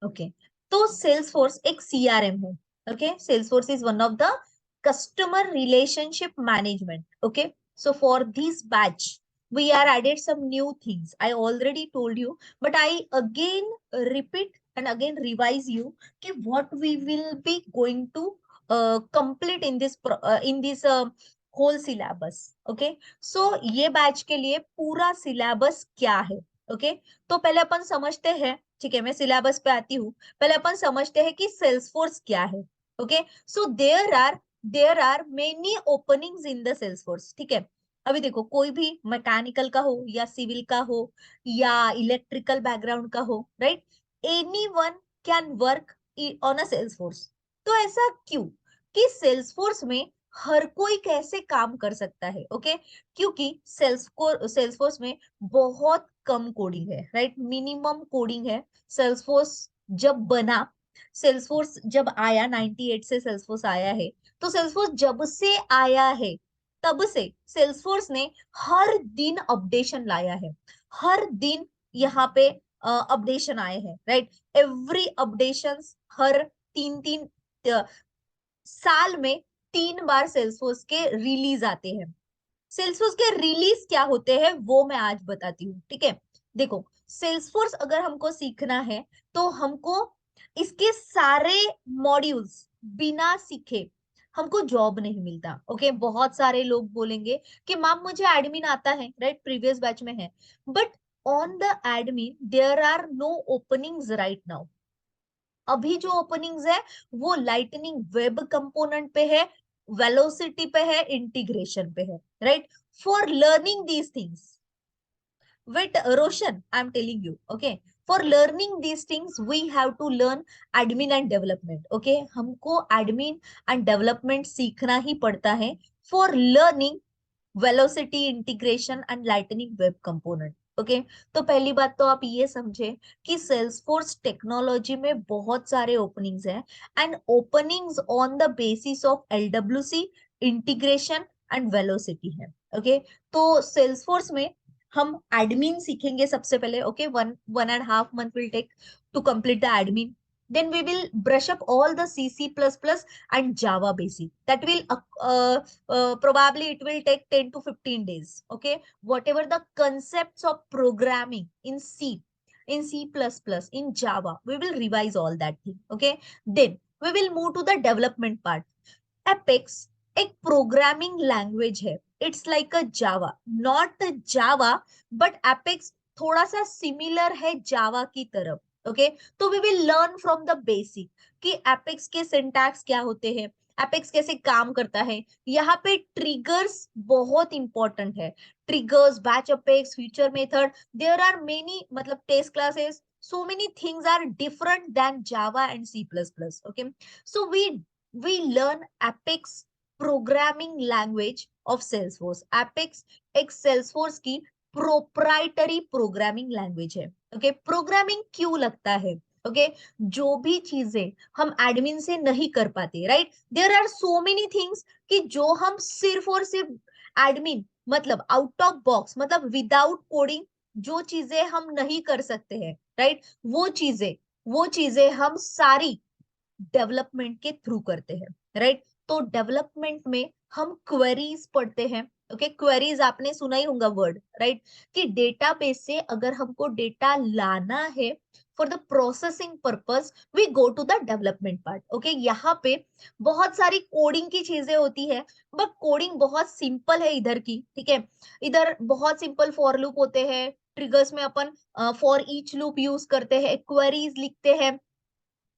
Okay, तो Salesforce एक CRM है। Okay, Salesforce is one of the customer relationship management. Okay, so for this batch we are added some new things. I already told you, but I again repeat and again revise you कि what we will be going to complete in this whole syllabus. Okay, so ये batch के लिए पूरा syllabus क्या है? Okay, तो पहले अपन समझते हैं। ठीक है, मैं सिलेबस पे आती हूँ। पहले अपन समझते हैं कि सेल्सफोर्स क्या है। Okay, so there are many openings in the Salesforce. ठीक है, अभी देखो, कोई भी मैकेनिकल का हो या सिविल का हो या इलेक्ट्रिकल बैकग्राउंड का हो, right, any one can work on a Salesforce. तो ऐसा क्यों कि सेल्सफोर्स में हर कोई कैसे काम कर सकता है? ओके, क्योंकि सेल्सफोर्स में बहुत कम कोडिंग है, राइट, मिनिमम कोडिंग है। सेल्सफोर्स जब बना, सेल्सफोर्स जब आया, 98 से सेल्सफोर्स आया है, तो सेल्सफोर्स जब से आया है तब से सेल्सफोर्स ने हर दिन अपडेशन लाया है। हर दिन यहाँ पे अपडेशन आए हैं, राइट। एवरी अपडेशन, हर तीन तीन साल में 3 बार सेल्सफोर्स के रिलीज आते हैं। सेल्सफोर्स के रिलीज क्या होते हैं वो मैं आज बताती हूँ। ठीक है, देखो, सेल्सफोर्स अगर हमको सीखना है तो हमको इसके सारे मॉड्यूल्स बिना सीखे हमको जॉब नहीं मिलता। ओके, बहुत सारे लोग बोलेंगे कि मैम मुझे एडमिन आता है, राइट, प्रीवियस बैच में है, but on the admin there are no openings right now. अभी जो ओपनिंग्स है वो लाइटनिंग वेब कंपोनेंट पे है, वेलोसिटी पे है, इंटीग्रेशन पे है, right. For learning these things, wait, Roshan, I'm telling you, okay, for learning these things we have to learn admin and development. Okay, हमको admin and development सीखना ही पड़ता है for learning velocity, integration and lightning web component. Okay, तो पहली बात तो आप ये समझे कि सेल्सफोर्स टेक्नोलॉजी में बहुत सारे ओपनिंग्स हैं, and openings on the basis of LWC, integration and velocity है। ओके, तो सेल्सफोर्स में हम एडमिन सीखेंगे सबसे पहले। Okay, 1.5 month will take to complete the admin. Then we will brush up all the C, C++ and Java basic. That will probably it will take 10 to 15 days. Okay, whatever the concepts of programming in C, in C++, in Java, we will revise all that thing. Okay, then we will move to the development part. Apex एक programming language है। It's like a Java, not Java, but Apex थोड़ा सा similar है Java की तरफ। Okay, तो we will learn from the basic कि Apex के सिंटैक्स क्या होते हैं, एपेक्स कैसे काम करता है। यहाँ पे ट्रिगर्स बहुत इंपॉर्टेंट है। Triggers, batch Apex, future method, there are many, मतलब test classes, so many things are different than Java and C++. Okay, so we learn Apex programming language of Salesforce. Apex एक Salesforce की proprietary programming language है। Okay, programming क्यों लगता है? Okay, जो भी चीजें हम एडमिन से नहीं कर पाते, right, there are so many things कि जो हम सिर्फ और सिर्फ एडमिन, मतलब आउट ऑफ बॉक्स, मतलब विदाउट कोडिंग जो चीजें हम नहीं कर सकते हैं, राइट, वो चीजें हम सारी डेवलपमेंट के थ्रू करते हैं, राइट। तो डेवलपमेंट में हम क्वेरीज पढ़ते हैं। ओके, क्वेरीज आपने सुना ही होगा वर्ड, राइट, कि डेटाबेस से अगर हमको डेटा लाना है for the processing purpose, we go to the development part. Okay, यहाँ पे बहुत सारी कोडिंग की चीजें होती है, बट कोडिंग बहुत सिंपल है इधर की। ठीक है, इधर बहुत सिंपल फॉर लूप होते हैं, ट्रिगर्स में अपन फॉर ईच लूप यूज करते हैं, क्वेरीज लिखते हैं।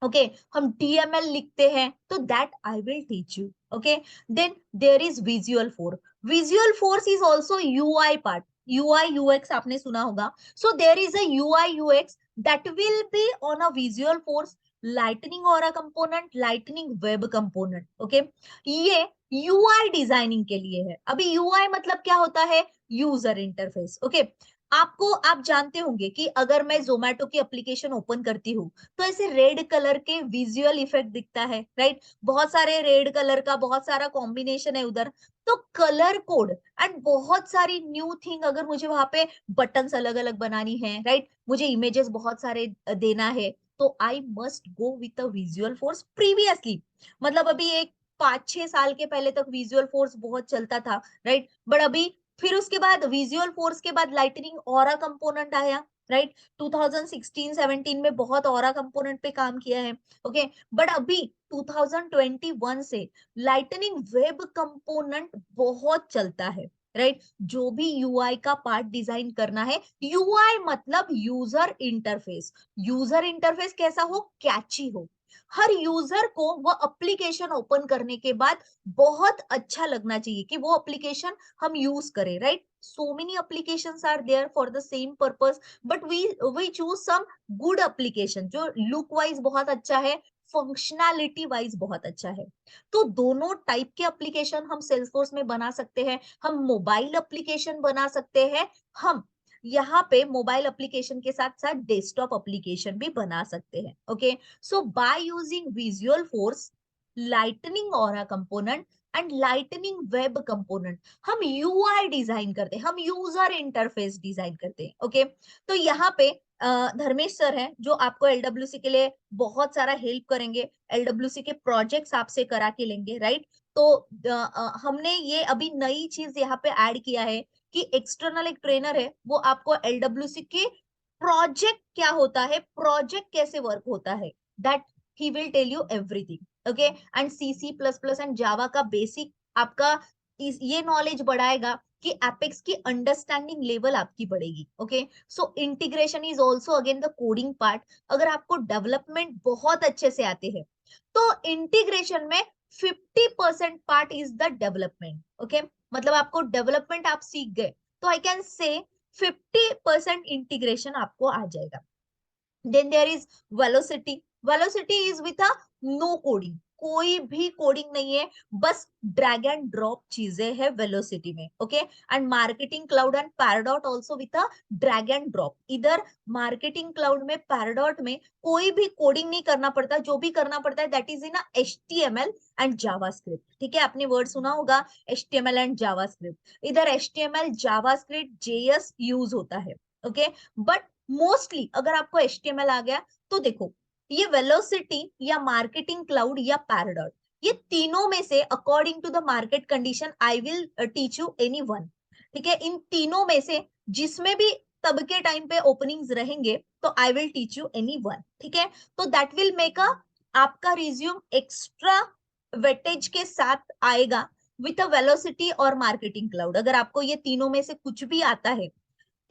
ओके, हम डीएमएल लिखते हैं, तो that I will teach you. Okay, then there is Visualforce. Visualforce is also UI part. UI UX आपने सुना होगा, so there is a UI UX that will be on a Visualforce, Lightning और component, Lightning web component. Okay, ये UI designing के लिए है। अभी UI मतलब क्या होता है? User interface. ओके, आप जानते होंगे कि अगर मैं जोमेटो की एप्लीकेशन ओपन करती हूँ तो ऐसे रेड कलर के विजुअल इफेक्ट दिखता है, राइट, बहुत सारे रेड कलर का बहुत सारा कॉम्बिनेशन है उधर। तो कलर कोड एंड बहुत सारी न्यू थिंग, अगर मुझे वहां पे बटन्स अलग अलग बनानी है, राइट, मुझे इमेजेस बहुत सारे देना है, तो I must go with a visual force previously. मतलब अभी एक 5-6 साल के पहले तक विजुअल फोर्स बहुत चलता था, राइट? बट अभी फिर उसके बाद विजुअल फोर्स के बाद लाइटनिंग ऑरा कंपोनेंट आया, राइट? 2016-17 में बहुत ऑरा कंपोनेंट पे काम किया है, ओके? बट अभी 2021 से लाइटनिंग वेब कंपोनेंट बहुत चलता है, राइट? जो भी यूआई का पार्ट डिजाइन करना है, यूआई मतलब यूजर इंटरफेस। यूजर इंटरफेस कैसा हो? कैची हो। हर यूजर को वो एप्लीकेशन ओपन करने के बाद बहुत अच्छा लगना चाहिए कि वो एप्लीकेशन हम यूज करें, right? So many applications are there for the same purpose, but we choose some good application जो लुक वाइज बहुत अच्छा है, फंक्शनैलिटी वाइज बहुत अच्छा है। तो दोनों टाइप के एप्लीकेशन हम सेल्सफोर्स में बना सकते हैं। हम मोबाइल एप्लीकेशन बना सकते हैं, हम यहाँ पे मोबाइल एप्लीकेशन के साथ साथ डेस्कटॉप एप्लीकेशन भी बना सकते हैं, okay? So by using visual force, lightning aura component and lightning web component, हम यूआई डिजाइन करते हैं, हम यूजर इंटरफेस डिजाइन करते हैं, ओके? तो यहाँ पे धर्मेश सर हैं जो आपको एलडब्ल्यूसी के लिए बहुत सारा हेल्प करेंगे, एलडब्ल्यूसी के प्रोजेक्ट्स आपसे करा के लेंगे, राइट? तो हमने ये अभी नई चीज यहाँ पे ऐड किया है कि एक्सटर्नल एक ट्रेनर है, वो आपको एलडब्ल्यूसी के प्रोजेक्ट क्या होता है, प्रोजेक्ट कैसे वर्क होता है, that he will tell you everything, okay? And C plus plus and Java का बेसिक आपका ये नॉलेज बढ़ाएगा कि एपेक्स की अंडरस्टैंडिंग लेवल आपकी बढ़ेगी, okay? So integration is also again the coding part. अगर आपको डेवलपमेंट बहुत अच्छे से आते हैं तो इंटीग्रेशन में 50% part is the development, okay? मतलब आपको डेवलपमेंट आप सीख गए तो आई कैन से 50% इंटीग्रेशन आपको आ जाएगा। Then there is velocity. Velocity is with a no coding, कोई भी कोडिंग नहीं है, बस ड्रैग एंड ड्रॉप चीजें है वेलोसिटी में, okay? And marketing cloud and Pardot also with a drag and drop. इधर मार्केटिंग क्लाउड में, पैराडॉट में कोई भी कोडिंग नहीं करना पड़ता, जो भी करना पड़ता है that is in HTML and JavaScript, ठीक है? आपने वर्ड सुना होगा HTML एंड जावास्क्रिप्ट। इधर HTML जावास्क्रिप्ट JS यूज होता है, ओके? बट मोस्टली अगर आपको HTML आ गया तो देखो, ये वेलोसिटी या मार्केटिंग क्लाउड या पैराडॉट, ये तीनों में से according to the market condition I will teach you any one, ठीक है? इन तीनों में से जिसमें भी तब के टाइम पे ओपनिंग्स रहेंगे तो I will teach you any one, ठीक है? तो दैट विल मेक अ आपका रिज्यूम एक्स्ट्रा वेटेज के साथ आएगा विथ अ वेलोसिटी और मार्केटिंग क्लाउड। अगर आपको ये तीनों में से कुछ भी आता है,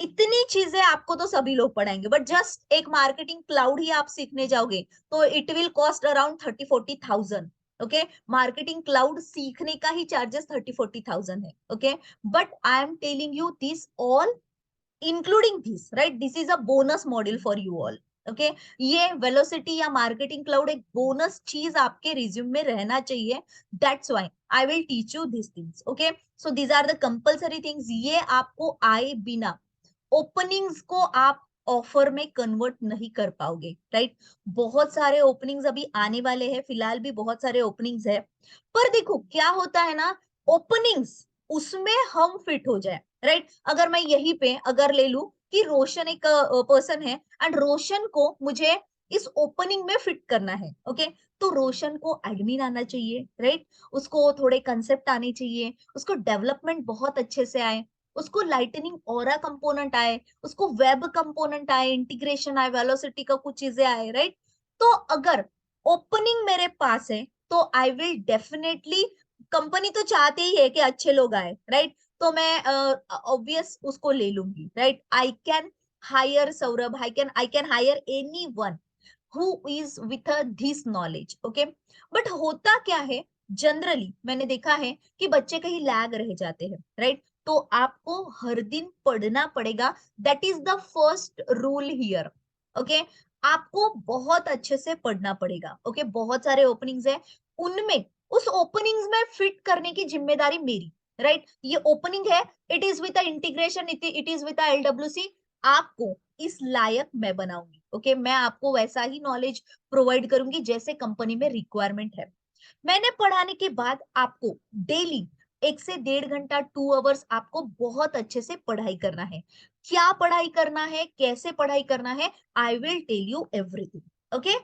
इतनी चीजें आपको तो सभी लोग पढ़ाएंगे, बट जस्ट एक मार्केटिंग क्लाउड ही आप सीखने जाओगे तो it will cost around 30-40,000, okay? Marketing cloud सीखने का ही चार्जेस 30-40,000 है, okay? But I am telling you this all including this, right? This is a bonus module for you all, okay? ये velocity या marketing cloud एक bonus चीज आपके resume में रहना चाहिए, that's why I will teach you this things, okay? So these are the compulsory things, ये आपको आए बिना ओपनिंग्स को आप ऑफर में कन्वर्ट नहीं कर पाओगे, राइट? बहुत सारे ओपनिंग्स अभी आने वाले हैं, फिलहाल भी बहुत सारे ओपनिंग्स है, पर देखो क्या होता है ना, ओपनिंग्स उसमें हम फिट हो जाए, राइट? अगर मैं यहीं पे अगर ले लू कि रोशन एक पर्सन है एंड रोशन को मुझे इस ओपनिंग में फिट करना है, ओके? तो रोशन को एडमिन आना चाहिए, राइट? उसको थोड़े कंसेप्ट आने चाहिए, उसको डेवलपमेंट बहुत अच्छे से आए, उसको लाइटनिंग ऑरा कंपोनेंट आए, उसको वेब कंपोनेंट आए, इंटीग्रेशन आए, वेलोसिटी का कुछ चीजें आए, राइट? तो अगर ओपनिंग मेरे पास है तो आई विल डेफिनेटली, कंपनी तो चाहते ही है कि अच्छे लोग आए, राइट? तो मैं ऑब्वियस उसको ले लूंगी, right? I can hire Saurabh, I can hire any one who is with this knowledge, okay? But होता क्या है, जनरली मैंने देखा है कि बच्चे कहीं लैग रह जाते हैं, राइट? तो आपको हर दिन पढ़ना पड़ेगा, that is the first rule here, okay? आपको बहुत अच्छे से पढ़ना पड़ेगा, ओके? बहुत सारे ओपनिंग्स है, उनमें उस ओपनिंग्स में फिट करने की जिम्मेदारी मेरी, राइट? ये ओपनिंग है, it is with integration, it is with LWC, आपको इस लायक मैं बनाऊंगी, ओके? मैं आपको वैसा ही नॉलेज प्रोवाइड करूंगी जैसे कंपनी में रिक्वायरमेंट है। मैंने पढ़ाने के बाद आपको डेली 1 से 1.5 घंटा 2 आवर्स आपको बहुत अच्छे से पढ़ाई करना है। क्या पढ़ाई करना है, कैसे पढ़ाई करना है, I will tell you everything, okay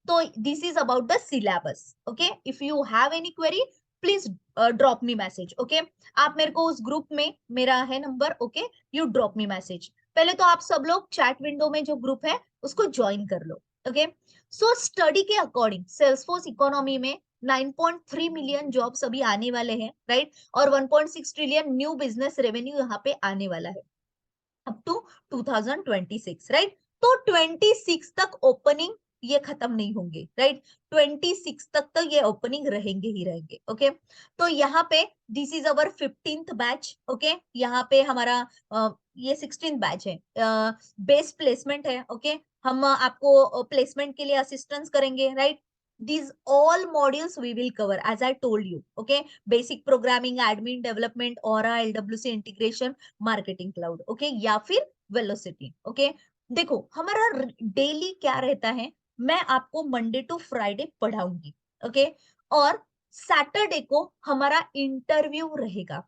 तो this is about the syllabus. Okay if you have any query please drop me message. Okay आप मेरे को उस ग्रुप में, मेरा है number, okay you drop me message. पहले तो आप सब लोग चैट विंडो में जो ग्रुप है उसको ज्वाइन कर लो. ओके सो स्टडी के अकॉर्डिंग सेल्सफोर्स इकोनॉमी में 9.3 मिलियन जॉब्स अभी आने वाले हैं, राइट और 1.6 ट्रिलियन न्यू बिजनेस रेवेन्यू यहाँ पे आने वाला है अप टू 2026, राइट. तो 26 तक ओपनिंग ये खत्म नहीं होंगे, राइट. 26 तक तो ये ओपनिंग रहेंगे ही रहेंगे. ओके तो यहाँ पे this is our 15th batch. Okay यहाँ पे हमारा ये 16th बैच है. बेस प्लेसमेंट है. ओके हम आपको प्लेसमेंट के लिए असिस्टेंस करेंगे, right. These all modules we will cover as I told you. Okay basic programming, admin development, Aura, LWC integration, marketing cloud. Okay या फिर वेलोसिटी. ओके देखो हमारा डेली क्या रहता है, मैं आपको मंडे टू फ्राइडे पढ़ाऊंगी. ओके और सैटरडे को हमारा इंटरव्यू रहेगा.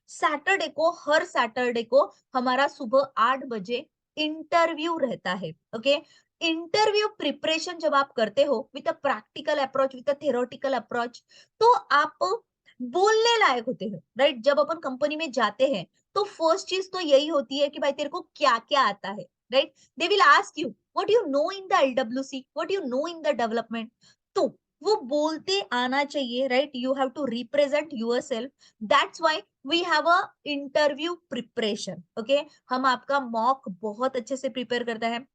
सैटरडे को, हर सैटरडे को हमारा सुबह 8 बजे इंटरव्यू रहता है. ओके इंटरव्यू प्रिपरेशन जब आप करते हो with a practical approach, with a theoretical approach, तो आप बोलने लायक होते हैं, राइट. जब अपन कंपनी में जाते हैं तो फर्स्ट चीज तो यही होती है कि भाई तेरे को क्या क्या आता है, right. They will ask you what you know in the LWC, what you know in the development. तो वो बोलते आना चाहिए, right. You have to represent yourself. That's why we have a interview preparation. Okay हम आपका mock बहुत अच्छे से प्रिपेयर करता है.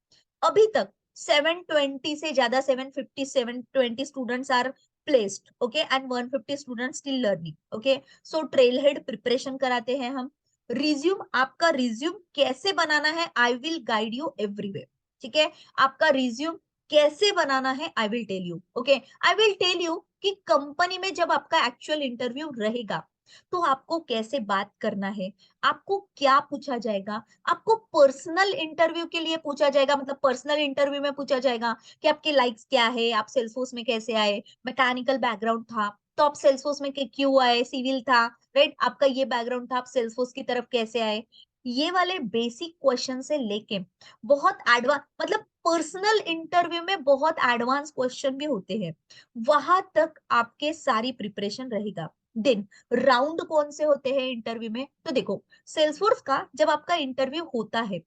अभी तक 720 से ज्यादा, 750 720 students are placed. Okay and 150 students still learning. Okay so trailhead preparation कराते हैं हम. रिज्यूम, आपका रिज्यूम कैसे बनाना है I will guide you everywhere. ठीक है आपका रिज्यूम कैसे बनाना है I will tell you. Okay I will tell you कि कंपनी में जब आपका एक्चुअल इंटरव्यू रहेगा तो आपको कैसे बात करना है, आपको क्या पूछा जाएगा. आपको पर्सनल इंटरव्यू के लिए पूछा जाएगा, मतलब पर्सनल इंटरव्यू में पूछा जाएगा कि आपके लाइक्स क्या है, आप सेल्सफोर्स में कैसे आए, मैकेनिकल बैकग्राउंड था तो आप सेल्सफोर्स में क्यों आए, सिविल था, राइट आपका ये बैकग्राउंड था, आप सेल्सफोर्स की तरफ कैसे आए. ये वाले बेसिक क्वेश्चन से लेके बहुत एडवांस, मतलब पर्सनल इंटरव्यू में बहुत एडवांस क्वेश्चन भी होते हैं, वहां तक आपके सारी प्रिपरेशन रहेगा. देन राउंड कौन से होते हैं इंटरव्यू में, तो देखो सेल्सफोर्स का जब आपका इंटरव्यू होता है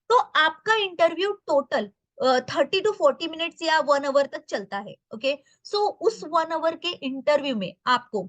तो आपका इंटरव्यू टोटल 30 to 40 मिनट्स या 1 आवर तक चलता है. ओके सो उस 1 आवर के इंटरव्यू में आपको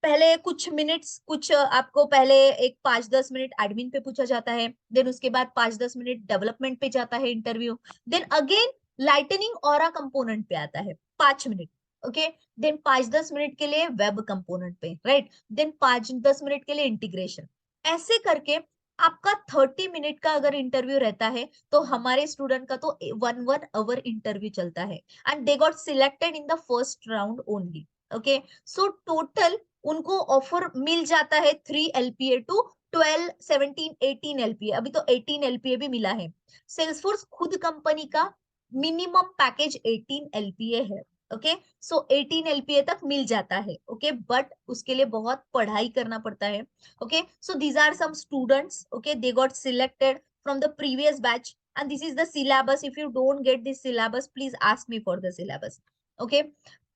पहले कुछ मिनट्स, कुछ आपको पहले एक 5-10 मिनट एडमिन पे पूछा जाता है. देन उसके बाद 5-10 मिनट डेवलपमेंट पे जाता है interview. Then again lightning aura component पे आता है 5 मिनट. ओके देन 5-10 मिनट के लिए वेब कंपोनेंट पे, राइट. देन 5-10 मिनट के लिए इंटीग्रेशन. ऐसे करके आपका 30 मिनट का अगर इंटरव्यू रहता है तो हमारे स्टूडेंट का तो 1 आवर इंटरव्यू चलता है and they got selected in the first round only. Okay so total उनको ऑफर मिल जाता है 3 LPA टू 12 17 18 LPA. अभी तो 18 LPA भी मिला है. सेल्सफोर्स खुद कंपनी का मिनिमम पैकेज 18 LPA है. ओके सो 18 LPA तक मिल जाता है. ओके बट उसके लिए बहुत पढ़ाई करना पड़ता है. Okay so these are some students. Okay they got selected from the previous batch and this is the syllabus. If you don't get this syllabus please ask me for the syllabus. Okay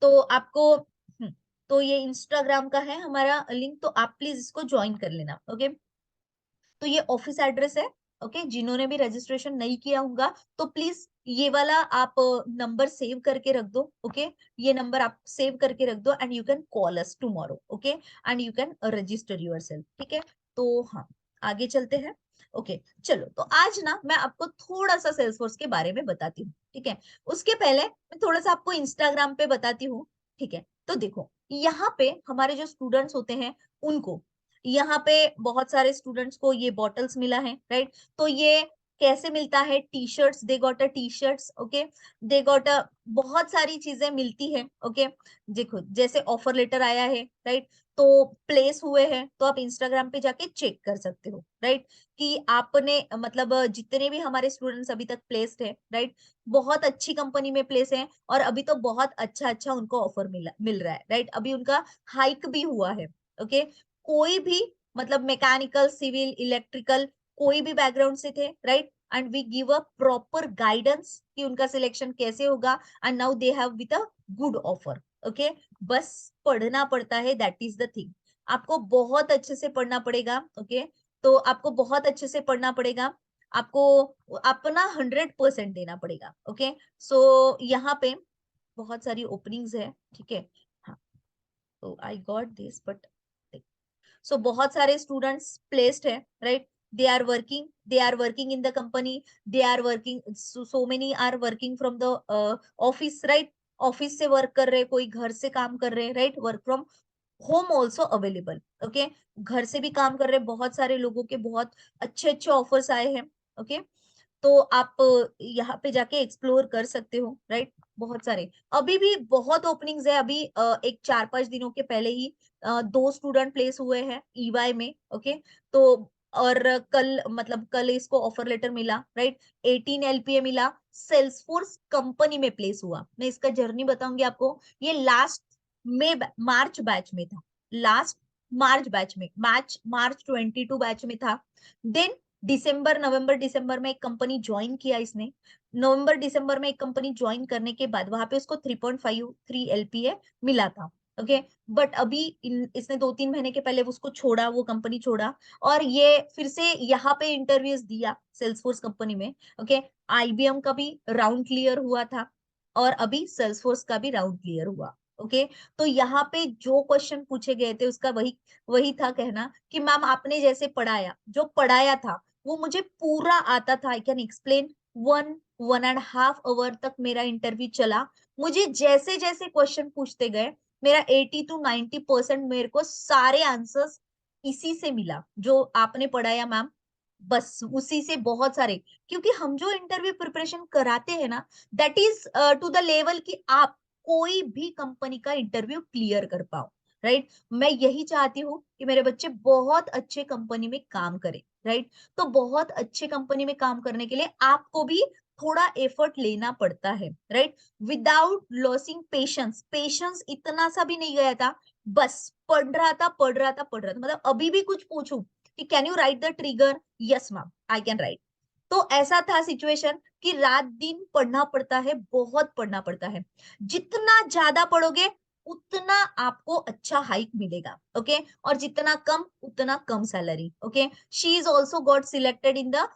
तो आपको तो ये Instagram का है हमारा link, तो आप please इसको ज्वाइन कर लेना. ओके तो ये ऑफिस एड्रेस है. ओके जिन्होंने भी रजिस्ट्रेशन नहीं किया होगा तो प्लीज ये वाला आप नंबर सेव करके रख दो. ओके ये नंबर आप सेव करके रख दो and you can call us tomorrow. Okay and you can register yourself. ठीक है तो हाँ आगे चलते हैं. ओके चलो तो आज ना मैं आपको थोड़ा सा सेल्सफोर्स के बारे में बताती हूँ. ठीक है उसके पहले मैं थोड़ा सा आपको इंस्टाग्राम पे बताती हूँ. ठीक है तो देखो यहाँ पे हमारे जो स्टूडेंट्स होते हैं उनको, यहाँ पे बहुत सारे स्टूडेंट्स को ये बॉटल्स मिला है, राइट. तो ये कैसे मिलता है, T shirts, they got a T shirts. Okay they got a बहुत सारी चीजें मिलती है. ओके देखो जैसे ऑफर लेटर आया है, राइट. तो प्लेस हुए हैं तो आप इंस्टाग्राम पे जाके चेक कर सकते हो, राइट. कि आपने मतलब जितने भी हमारे स्टूडेंट्स अभी तक प्लेस्ड है, राइट, बहुत अच्छी कंपनी में प्लेस है और अभी तो बहुत अच्छा अच्छा उनको ऑफर मिल रहा है, राइट. अभी उनका हाइक भी हुआ है. ओके कोई भी मतलब मैकेनिकल, सिविल, इलेक्ट्रिकल कोई भी बैकग्राउंड से थे, right, and we give a proper guidance कि उनका सिलेक्शन कैसे होगा, and now they have with a good offer. Okay, बस पढ़ना पड़ता है, दैट इज द थिंग। आपको बहुत अच्छे से पढ़ना पड़ेगा। ओके, तो आपको बहुत अच्छे से पढ़ना पड़ेगा, आपको अपना 100% देना पड़ेगा। ओके, सो यहाँ पे बहुत सारी ओपनिंग्स है, ठीक है। हाँ, तो I got this, but so बहुत सारे स्टूडेंट्स प्लेस्ड है, right. They are working in the company, they are working, so many are working from the office, right. Office से वर्क कर रहे, कोई घर से काम कर रहे, right. Work from home also available. Okay, घर से भी काम कर रहे, बहुत सारे लोगों के बहुत अच्छे अच्छे ऑफर्स आए हैं। ओके, तो आप यहाँ पे जाके एक्सप्लोर कर सकते हो, राइट। बहुत सारे अभी भी बहुत ओपनिंग्स है। अभी एक 4-5 दिनों के पहले ही 2 स्टूडेंट प्लेस हुए हैं ईवाई में। ओके, तो और कल, मतलब कल इसको ऑफर लेटर मिला, राइट। 18 LPA मिला, सेल्सफोर्स कंपनी में प्लेस हुआ। मैं इसका जर्नी बताऊंगी आपको। ये लास्ट मार्च बैच में था, लास्ट मार्च बैच में, मार्च 22 बैच में था। देन दिसंबर, नवंबर दिसंबर में एक कंपनी ज्वाइन किया इसने। नवंबर दिसंबर में एक कंपनी ज्वाइन करने के बाद वहां पे उसको 3.53 LPA मिला था। ओके, बट अभी इसने 2-3 महीने के पहले उसको छोड़ा, वो कंपनी छोड़ा, और ये फिर से यहाँ पे इंटरव्यूज दिया सेल्सफोर्स कंपनी में। ओके, IBM का भी राउंड क्लियर हुआ था, और अभी सेल्सफोर्स का भी राउंड क्लियर हुआ। ओके, तो यहाँ पे जो क्वेश्चन पूछे गए थे उसका वही वही था कहना कि मैम आपने जैसे पढ़ाया, जो पढ़ाया था वो मुझे पूरा आता था। I can explain. 1-1.5 आवर तक मेरा इंटरव्यू चला। मुझे जैसे जैसे क्वेश्चन पूछते गए, मेरा 80 to 90% मेरे को सारे आंसर्स इसी से मिला, जो आपने पढ़ाया मैम, बस उसी से बहुत सारे। क्योंकि हम जो इंटरव्यू प्रिपरेशन कराते हैं ना, that is to the level कि आप कोई भी कंपनी का इंटरव्यू क्लियर कर पाओ, राइट। मैं यही चाहती हूँ कि मेरे बच्चे बहुत अच्छे कंपनी में काम करें, राइट। तो बहुत अच्छे कंपनी में काम करने के लिए आपको भी थोड़ा एफर्ट लेना पड़ता है, right. Without losing patience, patience इतना सा भी नहीं गया था, बस पढ़ रहा था, पढ़ रहा था, पढ़ रहा था। मतलब अभी भी कुछ पूछूं कि can you right the trigger, yes ma'am I can write. तो ऐसा था सिचुएशन कि रात दिन पढ़ना पड़ता है, बहुत पढ़ना पड़ता है। जितना ज्यादा पढ़ोगे उतना आपको अच्छा हाइक मिलेगा। ओके, और जितना कम उतना कम salary. Okay, she is also got selected in the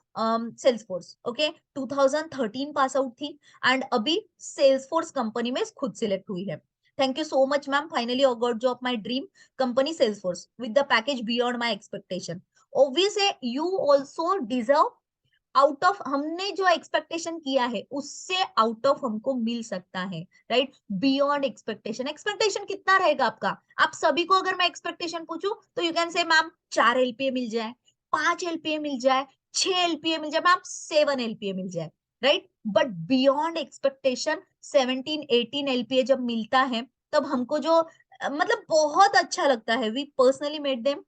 Salesforce. Okay, 2013 pass out थी, एंड अभी सेल्सफोर्स कंपनी में खुद सिलेक्ट हुई है। Thank you so much ma'am, finally I got job my dream company Salesforce with the package beyond my expectation. Obvious है, you also deserve out of, हमने जो expectation किया है उससे आउट ऑफ हमको मिल सकता है, राइट। बियॉन्ड एक्सपेक्टेशन, एक्सपेक्टेशन कितना रहेगा आपका? आप सभी को अगर मैं एक्सपेक्टेशन पूछूं तो you can say ma'am 4 LPA मिल जाए, 5 LPA मिल जाए, 6 LPA मिल जाए, मैम 7 LPA मिल जाए, right. But beyond expectation 17-18 LPA जब मिलता है, तब हमको जो मतलब बहुत अच्छा लगता है। वी पर्सनली मेड देम,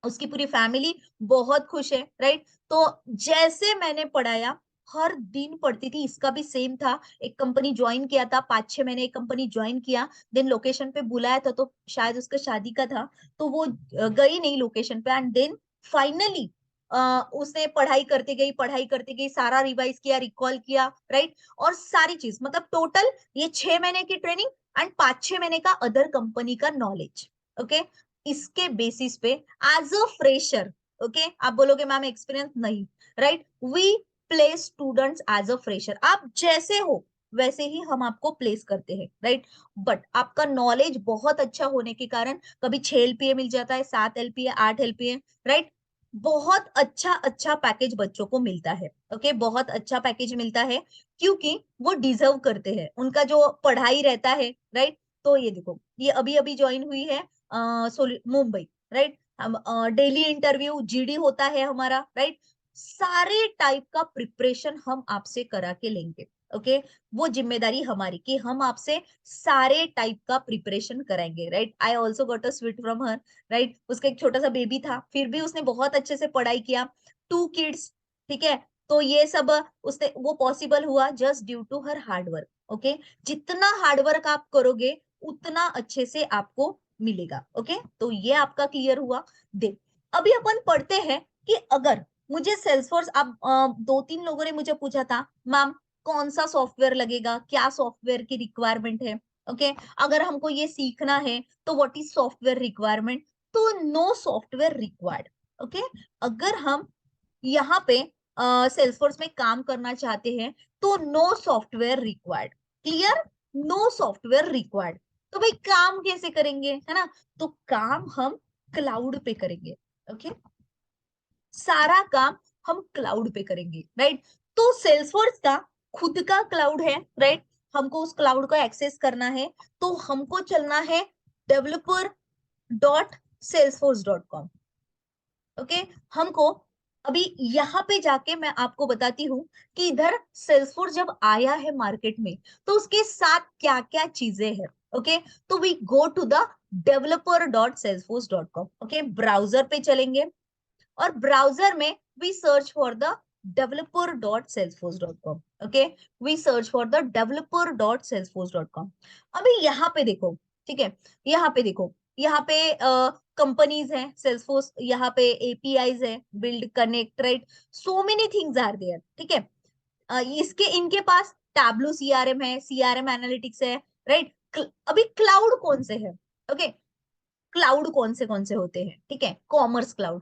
उसकी पूरी फैमिली बहुत खुश है, राइट। तो जैसे मैंने पढ़ाया, हर दिन पढ़ती थी, इसका भी सेम था। एक कंपनी ज्वाइन किया था, 5-6 महीने एक कंपनी ज्वाइन किया, देन लोकेशन पे बुलाया था, तो शायद उसका शादी का था, तो वो गई नहीं लोकेशन पे, एंड देन फाइनली उसने पढ़ाई करते गई, पढ़ाई करते गई, सारा रिवाइज किया, रिकॉल किया, राइट। और सारी चीज, मतलब टोटल ये 6 महीने की ट्रेनिंग एंड 5-6 महीने का अदर कंपनी का नॉलेज। ओके, इसके बेसिस पे एज अ फ्रेशर, ओके, आप बोलोगे मैम एक्सपीरियंस नहीं, right. We place students as a fresher. आप जैसे हो वैसे ही हम आपको प्लेस करते हैं, राइट। बट आपका नॉलेज बहुत अच्छा होने के कारण कभी 6 LPA मिल जाता है, 7 LPA, 8 LPA, राइट। बहुत अच्छा अच्छा पैकेज बच्चों को मिलता है। ओके, बहुत अच्छा पैकेज मिलता है, क्योंकि वो डिजर्व करते हैं, उनका जो पढ़ाई रहता है, राइट। तो ये देखो, ये अभी अभी ज्वाइन हुई है मुंबई, राइट। हम डेली इंटरव्यू GD होता है हमारा, राइट। सारे टाइप का प्रिपरेशन हम आपसे करा के लेंगे। ओके, वो जिम्मेदारी हमारी कि हम आपसे सारे टाइप का प्रिपरेशन कराएंगे, right. I also got a sweet from her, right. उसका एक छोटा सा बेबी था, फिर भी उसने बहुत अच्छे से पढ़ाई किया। 2 किड्स, ठीक है। तो ये सब उसने, वो पॉसिबल हुआ just due to her hard work. Okay, जितना हार्डवर्क आप करोगे उतना अच्छे से आपको मिलेगा। ओके, तो ये आपका क्लियर हुआ। देख, अभी अपन पढ़ते हैं कि अगर मुझे सेल्सफोर्स, अब 2-3 लोगों ने मुझे पूछा था मैम कौन सा सॉफ्टवेयर लगेगा, क्या सॉफ्टवेयर की रिक्वायरमेंट है, ओके अगर हमको ये सीखना है तो व्हाट इज सॉफ्टवेयर रिक्वायरमेंट, तो नो सॉफ्टवेयर रिक्वायर्ड, ओके अगर हम यहाँ पे सेल्सफोर्स में काम करना चाहते हैं तो no software required, clear, no software required. तो भाई काम कैसे करेंगे, है ना, तो काम हम क्लाउड पे करेंगे, ओके सारा काम हम क्लाउड पे करेंगे, राइट। तो सेल्सफोर्स का खुद का क्लाउड है, राइट, हमको उस क्लाउड को एक्सेस करना है तो हमको चलना है developer.salesforce.com, ओके हमको अभी यहाँ पे जाके मैं आपको बताती हूँ कि इधर सेल्सफोर्स जब आया है मार्केट में तो उसके साथ क्या क्या चीजें हैं, ओके तो we go to the developer.salesforce.com, okay browser पे चलेंगे और ब्राउजर में we search for the developer.salesforce.com, okay we search for the developer.salesforce.com। अभी यहाँ पे देखो, ठीक है यहाँ पे देखो, यहाँ पे कंपनीज हैं सेल्सफोर्स, यहाँ पे एपीआईज है, build connect, right, so many things are there, ठीक है इसके इनके पास टैबलो सीआरएम है, सीआरएम एनालिटिक्स है, राइट। अभी क्लाउड कौन से है, ओके क्लाउड कौन से होते हैं, ठीक है कॉमर्स क्लाउड।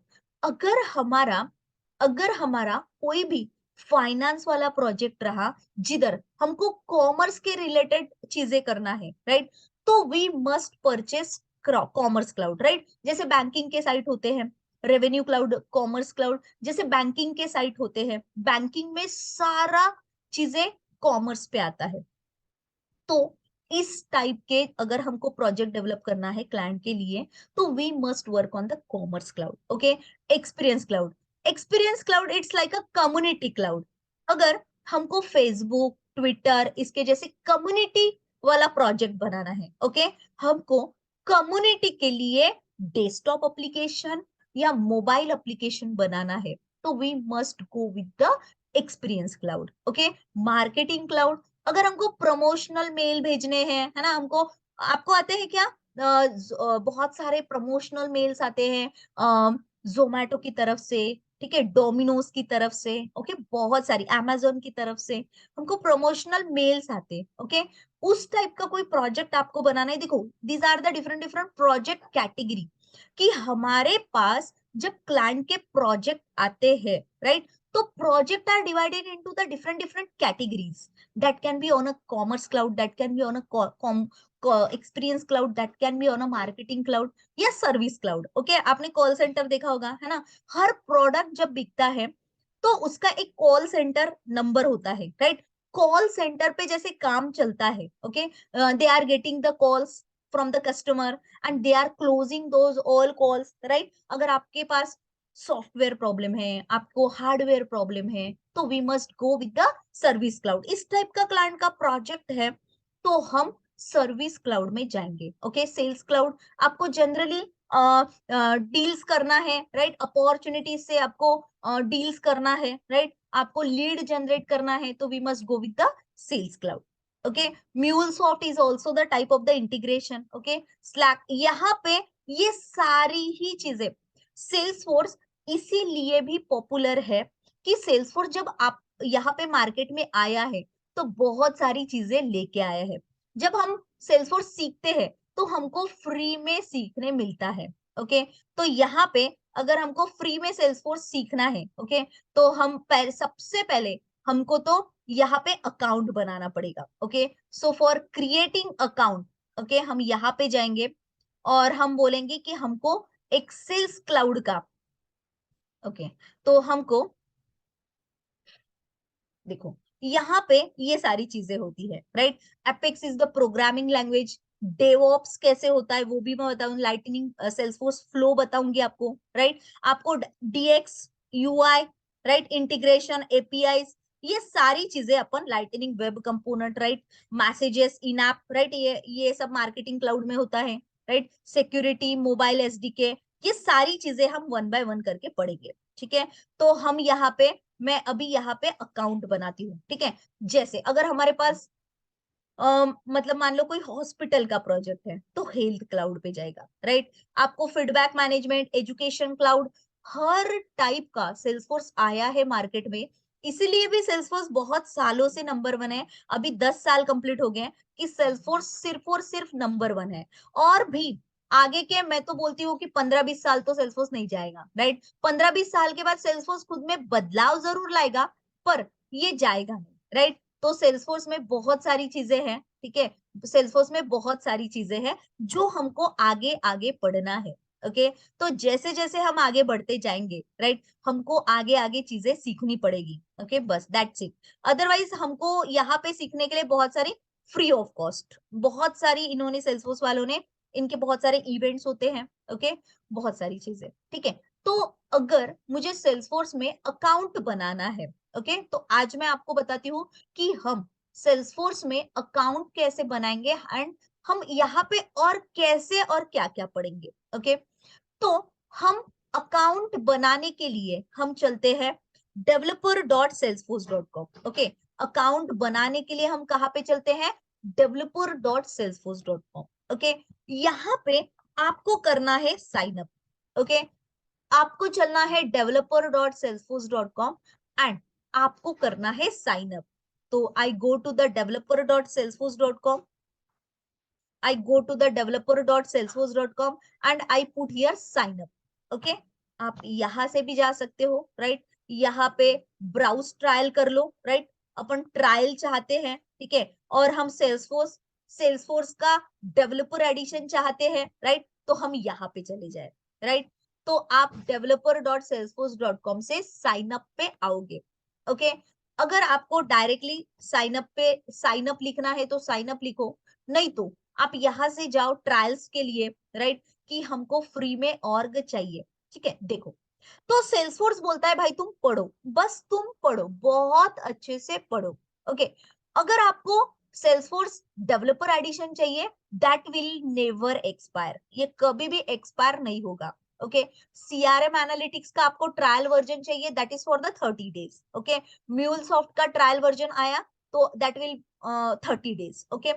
अगर हमारा कोई भी फाइनेंस वाला प्रोजेक्ट रहा जिधर हमको कॉमर्स के रिलेटेड चीजें करना है, राइट, तो we must purchase commerce cloud, right, जैसे बैंकिंग के साइट होते हैं रेवेन्यू क्लाउड, कॉमर्स क्लाउड, जैसे बैंकिंग के साइट होते हैं, बैंकिंग में सारा चीजें कॉमर्स पे आता है। तो इस टाइप के अगर हमको प्रोजेक्ट डेवलप करना है क्लाइंट के लिए तो we must work on the commerce cloud, okay experience cloud, experience cloud it's like a community cloud. अगर हमको फेसबुक ट्विटर इसके जैसे कम्युनिटी वाला प्रोजेक्ट बनाना है, ओके हमको कम्युनिटी के लिए डेस्कटॉप एप्लीकेशन या मोबाइल एप्लीकेशन बनाना है तो we must go with the experience cloud, okay marketing cloud, अगर हमको प्रमोशनल मेल भेजने हैं, है ना, हमको आपको आते हैं क्या बहुत सारे प्रमोशनल मेल्स आते हैं जोमेटो की तरफ से, ठीक है डोमिनोज की तरफ से, ओके बहुत सारी अमेजोन की तरफ से हमको प्रमोशनल मेल्स आते हैं, ओके उस टाइप का कोई प्रोजेक्ट आपको बनाना है। देखो these are the different different project category कि हमारे पास जब क्लाइंट के प्रोजेक्ट आते हैं, राइट, तो project are divided into the different different categories that can be on a commerce cloud, that can be on a experience cloud, that can be on a marketing cloud या service cloud, okay आपने call centre देखा होगा, है ना, हर product जब बिकता है तो उसका एक कॉल सेंटर नंबर होता है, राइट, कॉल सेंटर पे जैसे काम चलता है, okay they are getting the calls from the customer and they are closing those all calls, right. अगर आपके पास सॉफ्टवेयर प्रॉब्लम है, आपको हार्डवेयर प्रॉब्लम है तो we must go with the service cloud. इस टाइप का क्लाइंट का प्रोजेक्ट है तो हम सर्विस क्लाउड में जाएंगे, ओके सेल्स क्लाउड आपको जनरली डील्स करना है, राइट, अपॉर्चुनिटी से आपको डील्स करना है, राइट, आपको लीड जनरेट करना है तो we must go with the sales cloud, okay MuleSoft is also the type of the integration, okay Slack, यहाँ पे ये सारी ही चीजें सेल्सफोर्स इसीलिए भी पॉपुलर है कि सेल्सफोर्स जब आप यहाँ पे मार्केट में आया है तो बहुत सारी चीजें लेके आया है। जब हम सेल्सफोर्स सीखते हैं तो हमको फ्री में सीखने मिलता है, ओके तो यहाँ पे अगर हमको फ्री में सेल्सफोर्स सीखना है, ओके तो हम सबसे पहले हमको तो यहाँ पे अकाउंट बनाना पड़ेगा, okay so for creating account, okay हम यहाँ पे जाएंगे और हम बोलेंगे कि हमको एक सेल्स क्लाउड का, ओके तो हमको देखो यहाँ पे ये सारी चीजें होती है, right, apex is the programming language, DevOps कैसे होता है वो भी मैं बताऊं, लाइटनिंग सेल्सफोर्स फ्लो बताऊंगी आपको, राइट, आपको DX UI, right, integration APIs, ये सारी चीजें अपन lightning web component, right, messages in app, right, ये सब मार्केटिंग क्लाउड में होता है, राइट, सिक्योरिटी मोबाइल एसडीके, ये सारी चीजें हम वन बाय वन करके पढ़ेंगे, ठीक है। तो हम यहाँ पे मैं अभी यहाँ पे अकाउंट बनाती हूँ, ठीक है, जैसे अगर हमारे पास मतलब मान लो कोई हॉस्पिटल का प्रोजेक्ट है तो हेल्थ क्लाउड पे जाएगा, राइट, आपको फीडबैक मैनेजमेंट एजुकेशन क्लाउड, हर टाइप का सेल्सफोर्स आया है मार्केट में, इसीलिए भी सेल्सफोर्स बहुत सालों से नंबर 1 है। अभी 10 साल कंप्लीट हो गए हैं कि सेल्सफोर्स सिर्फ और सिर्फ नंबर 1 है। और भी आगे के मैं तो बोलती हूँ कि 15-20 साल तो सेल्सफोर्स नहीं जाएगा, राइट? 15-20 साल के बाद सेल्सफोर्स खुद में बदलाव जरूर लाएगा, पर ये जाएगा नहीं, राइट? तो सेल्सफोर्स में बहुत सारी चीजें हैं, ठीक है? सेल्सफोर्स में बहुत सारी चीजें हैं जो हमको आगे आगे पढ़ना है, ओके? तो जैसे जैसे हम आगे बढ़ते जाएंगे, राइट, हमको आगे आगे चीजें सीखनी पड़ेगी, ओके? बस दैट्स इट। अदरवाइज हमको यहाँ पे सीखने के लिए बहुत सारी फ्री ऑफ कॉस्ट, बहुत सारी इन्होंने सेल्सफोर्स वालों ने, इनके बहुत सारे इवेंट्स होते हैं, ओके? बहुत सारी चीजें, ठीक है? तो अगर मुझे सेल्सफोर्स में अकाउंट बनाना है, ओके, तो आज मैं आपको बताती हूँ कि हम सेल्सफोर्स में अकाउंट कैसे बनाएंगे एंड हम यहाँ पे और कैसे और क्या क्या पढ़ेंगे, ओके? तो हम अकाउंट बनाने के लिए हम चलते हैं developer.salesforce.com, ओके? अकाउंट बनाने के लिए हम कहाँ पे चलते हैं? developer.salesforce.com, okay? यहाँ पे आपको करना है साइन अप, ओके? आपको चलना है developer.salesforce.com एंड आपको करना है साइन अप। तो I go to the developer.salesforce.com, I go to the developer.salesforce.com and I put here sign up. Okay? आप यहां से भी जा सकते हो, राइट? यहाँ पे ब्राउज ट्रायल कर लो, राइट? अपन ट्रायल चाहते हैं, ठीक है? और हम सेल्सफोर्स का डेवलपर एडिशन चाहते हैं, राइट? तो हम यहाँ पे चले जाए, राइट? तो आप developer.salesforce.com से साइन अप पे आओगे, ओके? अगर आपको डायरेक्टली साइन अप लिखना है तो साइन अप लिखो, नहीं तो आप यहां से जाओ ट्रायल्स के लिए, राइट? कि हमको फ्री में ऑर्ग चाहिए, ठीक है? देखो, तो सेल्सफोर्स बोलता है भाई तुम पढ़ो, बस तुम पढ़ो, बहुत अच्छे से पढ़ो, ओके? अगर आपको सेल्सफोर्स डेवलपर एडिशन चाहिए, दैट विल नेवर एक्सपायर, ये कभी भी एक्सपायर नहीं होगा, ओके? सीआरएम एनालिटिक्स का आपको ट्रायल वर्जन चाहिए, that is for the 30 days, okay? MuleSoft का ट्रायल वर्जन आया तो दैट विल 30 डेज, ओके?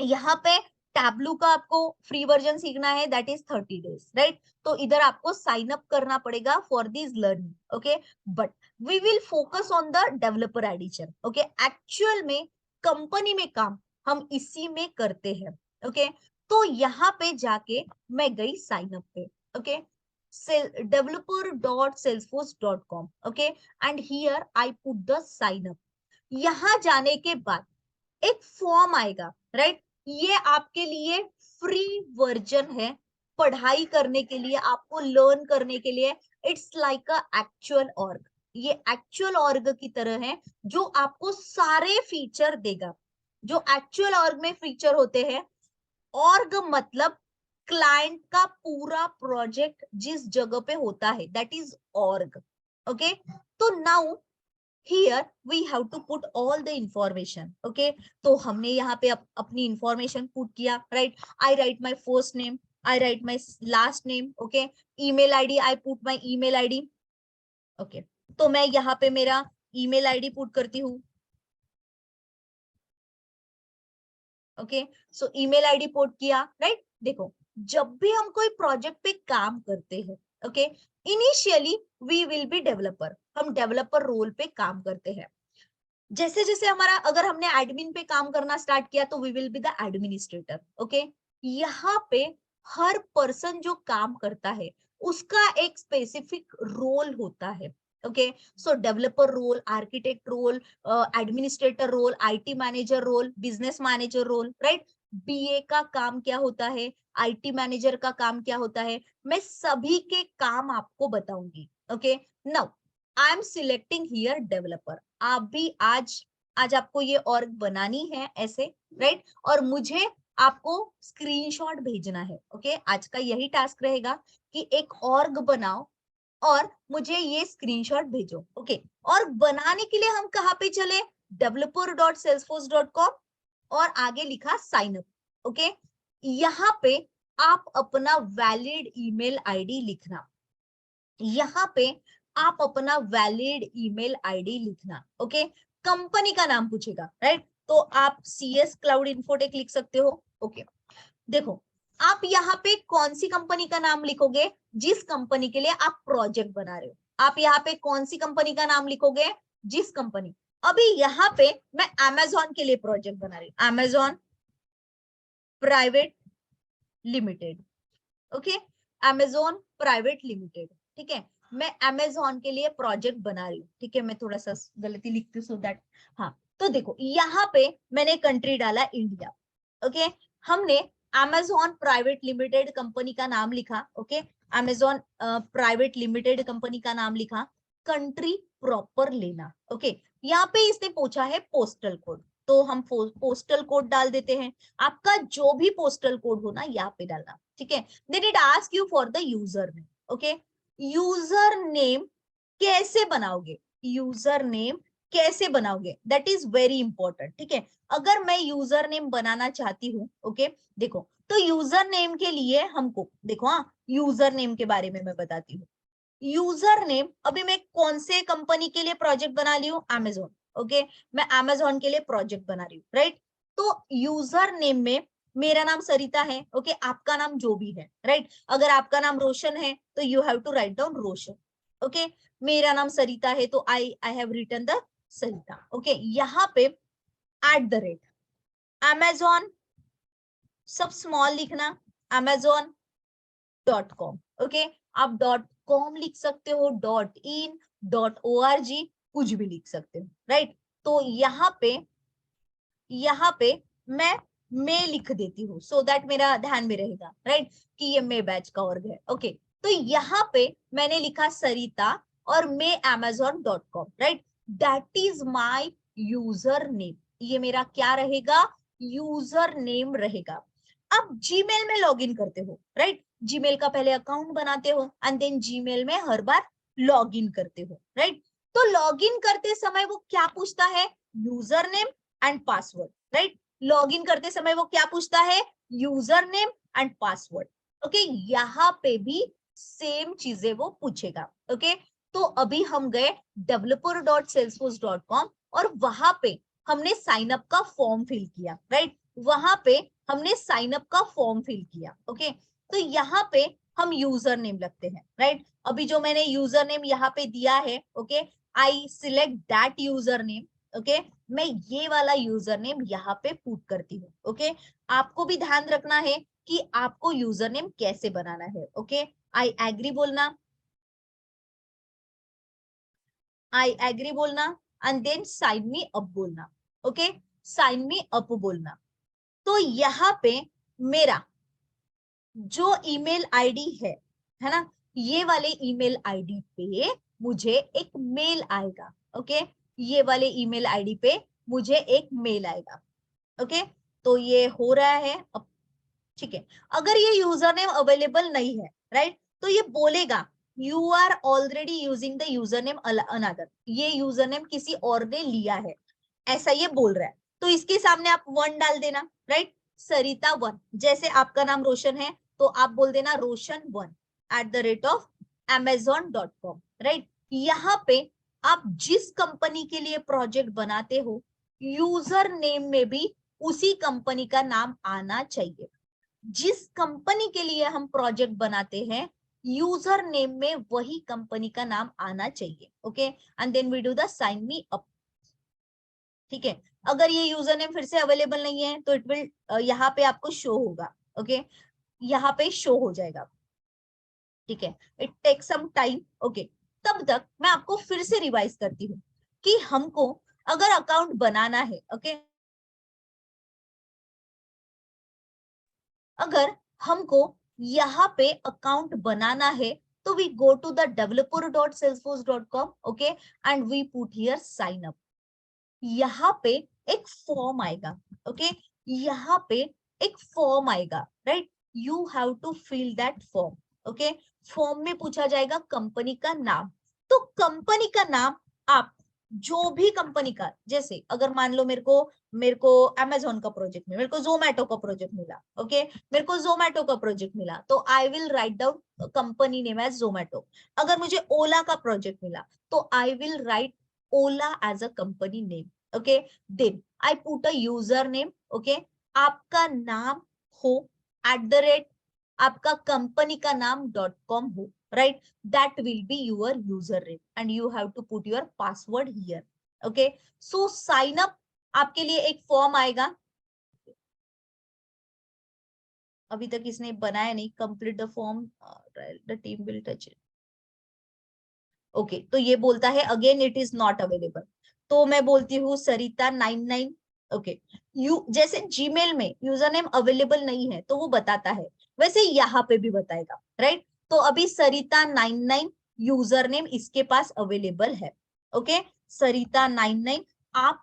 यहाँ पे टैबलू का आपको फ्री वर्जन सीखना है, दैट इज 30 डेज, राइट? तो इधर आपको साइन अप करना पड़ेगा for this learning, okay? But we will focus on the developer edition, okay? Actual में कंपनी में काम हम इसी में करते हैं, ओके? तो यहाँ पे जाके मैं गई साइन अप पे, okay? developer.salesforce.com, okay, and here I put the sign up. यहाँ जाने के बाद एक फॉर्म आएगा, राइट? ये आपके लिए फ्री वर्जन है, पढ़ाई करने के लिए, आपको लर्न करने के लिए। It's like a actual org, ये एक्चुअल ऑर्ग की तरह है जो आपको सारे फीचर देगा जो एक्चुअल ऑर्ग में फीचर होते हैं। ऑर्ग मतलब क्लाइंट का पूरा प्रोजेक्ट जिस जगह पे होता है, दैट इज ऑर्ग, ओके? तो now here we have to put all the information, okay? तो हमने यहाँ पे अपनी information put किया, right? I write my first name, I write my last name, okay? email id, I put my email id, okay? तो मैं यहाँ पे मेरा email id put करती हूँ, ओके? सो ईमेल आईडी पोर्ट किया, राइट? देखो, जब भी हम कोई प्रोजेक्ट पे काम करते हैं, okay, initially we will be developer, हम डेवलपर रोल पे काम करते हैं। जैसे जैसे हमारा, अगर हमने एडमिन पे काम करना स्टार्ट किया तो we will be the administrator, okay? यहाँ पे हर पर्सन जो काम करता है उसका एक स्पेसिफिक रोल होता है, okay? So developer role, architect role, administrator role, IT manager role, business manager role, right? BA का काम क्या होता है, आईटी मैनेजर का काम क्या होता है, मैं सभी के काम आपको बताऊंगी, okay? Now I am selecting here developer. आप भी आज आपको ये ऑर्ग बनानी है ऐसे, राइट? और मुझे आपको स्क्रीनशॉट भेजना है, ओके? आज का यही टास्क रहेगा कि एक ऑर्ग बनाओ और मुझे ये स्क्रीनशॉट भेजो, ओके? और बनाने के लिए हम कहाँ पे चले? developer.salesforce.com और आगे लिखा साइन अप, ओके? यहाँ पे आप अपना वैलिड ईमेल आईडी लिखना, यहाँ पे आप अपना वैलिड ईमेल आईडी लिखना, ओके? कंपनी का नाम पूछेगा, राइट? तो आप CS क्लाउड इन्फोटेक लिख सकते हो, ओके? देखो, आप यहाँ पे कौन सी कंपनी का नाम लिखोगे? जिस कंपनी के लिए आप प्रोजेक्ट बना रहे हो। आप यहाँ पे कौन सी कंपनी का नाम लिखोगे? जिस कंपनी, अभी यहाँ पे मैं अमेजोन के लिए प्रोजेक्ट बना रही हूँ, Amazon private limited. Okay, Amazon private limited, ठीक है। मैं अमेजोन के लिए प्रोजेक्ट बना रही हूँ, ठीक है। मैं थोड़ा सा गलती लिखती हूँ सो दैट, हाँ। तो देखो यहाँ पे मैंने कंट्री डाला इंडिया। ओके, हमने अमेजोन प्राइवेट लिमिटेड कंपनी का नाम लिखा। Okay, Amazon private limited company का नाम लिखा। कंट्री प्रॉपर लेना। ओके, यहाँ पे इसने पूछा है पोस्टल कोड, तो हम पोस्टल कोड डाल देते हैं। आपका जो भी पोस्टल कोड हो ना यहाँ पे डालना, ठीक है। Then it ask you for the user name. Okay, user name कैसे बनाओगे? यूजर नेम कैसे बनाओगे, दैट इज वेरी इंपॉर्टेंट, ठीक है। अगर मैं यूजर नेम बनाना चाहती हूँ, ओके, देखो, तो यूजर नेम के लिए हमको देखो, हाँ, यूजर नेम के बारे में मैं बताती हूँ। यूजर नेम, अभी मैं कौन से कंपनी के लिए प्रोजेक्ट बना रही हूँ? अमेजोन। ओके, मैं अमेजोन के लिए प्रोजेक्ट बना रही हूँ, राइट। तो यूजर नेम में मेरा नाम सरिता है। ओके, आपका नाम जो भी है, राइट। अगर आपका नाम रोशन है तो you have to write down Roshan. Okay, मेरा नाम सरिता है तो I have written the Sarita. Okay, यहाँ पे @ अमेजोन, सब स्मॉल लिखना, amazon.com। ओके, आप .com लिख सकते हो, .in, .org, कुछ भी लिख सकते हो, राइट। तो यहाँ पे मैं लिख देती हूँ सो दैट मेरा ध्यान में रहेगा, राइट, कि ये मे बैच का ऑर्ग है। ओके, तो यहाँ पे मैंने लिखा सरिता और मे amazon.com, right. That is my user name. ये मेरा क्या रहेगा? यूजर नेम रहेगा। अब जीमेल में लॉगिन करते हो, राइट। जीमेल का पहले अकाउंट बनाते हो एंड देन जीमेल में हर बार लॉगिन करते हो, राइट। तो लॉगिन करते समय वो क्या पूछता है? User name and password, right. Login करते समय वो क्या पूछता है? User name and password. Okay, यहाँ पे भी सेम चीजें वो पूछेगा। ओके, तो अभी हम गए developer.salesforce.com और वहां पे हमने साइन अप का फॉर्म फिल किया, राइट। वहां पे हमने साइन अप का फॉर्म फिल किया। ओके, तो यहाँ पे हम यूजर नेम लगते हैं, राइट। अभी जो मैंने यूजर नेम यहाँ पे दिया है, okay, I select that user name. Okay, मैं ये वाला यूजर नेम यहाँ पे पुट करती हूँ। ओके, आपको भी ध्यान रखना है कि आपको यूजर नेम कैसे बनाना है। ओके, आई एग्री बोलना, आई एग्री बोलना and then sign me up बोलना। ओके, साइन मी अप बोलना। तो यहाँ पे मेरा जो ईमेल आईडी है ना, ये वाले ईमेल आईडी पे मुझे एक मेल आएगा। ओके, ये वाले ईमेल आईडी पे मुझे एक मेल आएगा। ओके, तो ये हो रहा है अब, ठीक है। अगर ये यूजर नेम अवेलेबल नहीं है, राइट, तो ये बोलेगा you are already using the user name another, ये यूजर नेम किसी और ने लिया है, ऐसा ये बोल रहा है। तो इसके सामने आप 1 डाल देना, राइट, सरिता 1। जैसे आपका नाम रोशन है तो आप बोल देना रोशन 1 @amazon.com, राइट। यहाँ पे आप जिस कंपनी के लिए प्रोजेक्ट बनाते हो, यूजर नेम में भी उसी कंपनी का नाम आना चाहिए। जिस कंपनी के लिए हम प्रोजेक्ट बनाते हैं, यूजर नेम में वही कंपनी का नाम आना चाहिए। Okay, and then we do the sign me up, ठीक है। अगर ये यूजर नेम फिर से अवेलेबल नहीं है तो इट विल यहाँ पे आपको शो होगा। ओके, यहाँ पे शो हो जाएगा, ठीक है। It take some time. Okay, तब तक मैं आपको फिर से रिवाइज करती हूँ कि हमको अगर अकाउंट बनाना है, ओके, अगर हमको यहाँ पे अकाउंट बनाना है तो we go to the developer.salesforce.com, okay, and we put here sign up. यहाँ पे एक फॉर्म आएगा। ओके, यहाँ पे एक फॉर्म आएगा, right. You have to fill that form. Okay, form में पूछा जाएगा कंपनी का नाम। तो कंपनी का नाम आप जो भी कंपनी का, जैसे अगर मान लो मेरे को अमेजोन का प्रोजेक्ट मिला, मेरे को जोमेटो का प्रोजेक्ट मिला। ओके, मेरे को जोमेटो का प्रोजेक्ट मिला तो I will write down company name as Zomato. अगर मुझे ओला का प्रोजेक्ट मिला तो I will write Ola as a company name. Okay, then I put a user name. Okay, आपका नाम हो आपका कंपनी का नाम .com हो, right, that will be your user name and you have to put your password here. Okay, so sign up आपके लिए एक फॉर्म आएगा. अभी तक इसने बनाया नहीं. Complete the form, the team will touch it. Okay, तो ये बोलता है again it is not available. तो मैं बोलती हूँ सरिता 99. ओके, यू जैसे जीमेल में यूजर नेम अवेलेबल नहीं है तो वो बताता है, वैसे यहाँ पे भी बताएगा, राइट. तो अभी सरिता 99 यूजर नेम इसके पास अवेलेबल है. ओके, सरिता 99, आप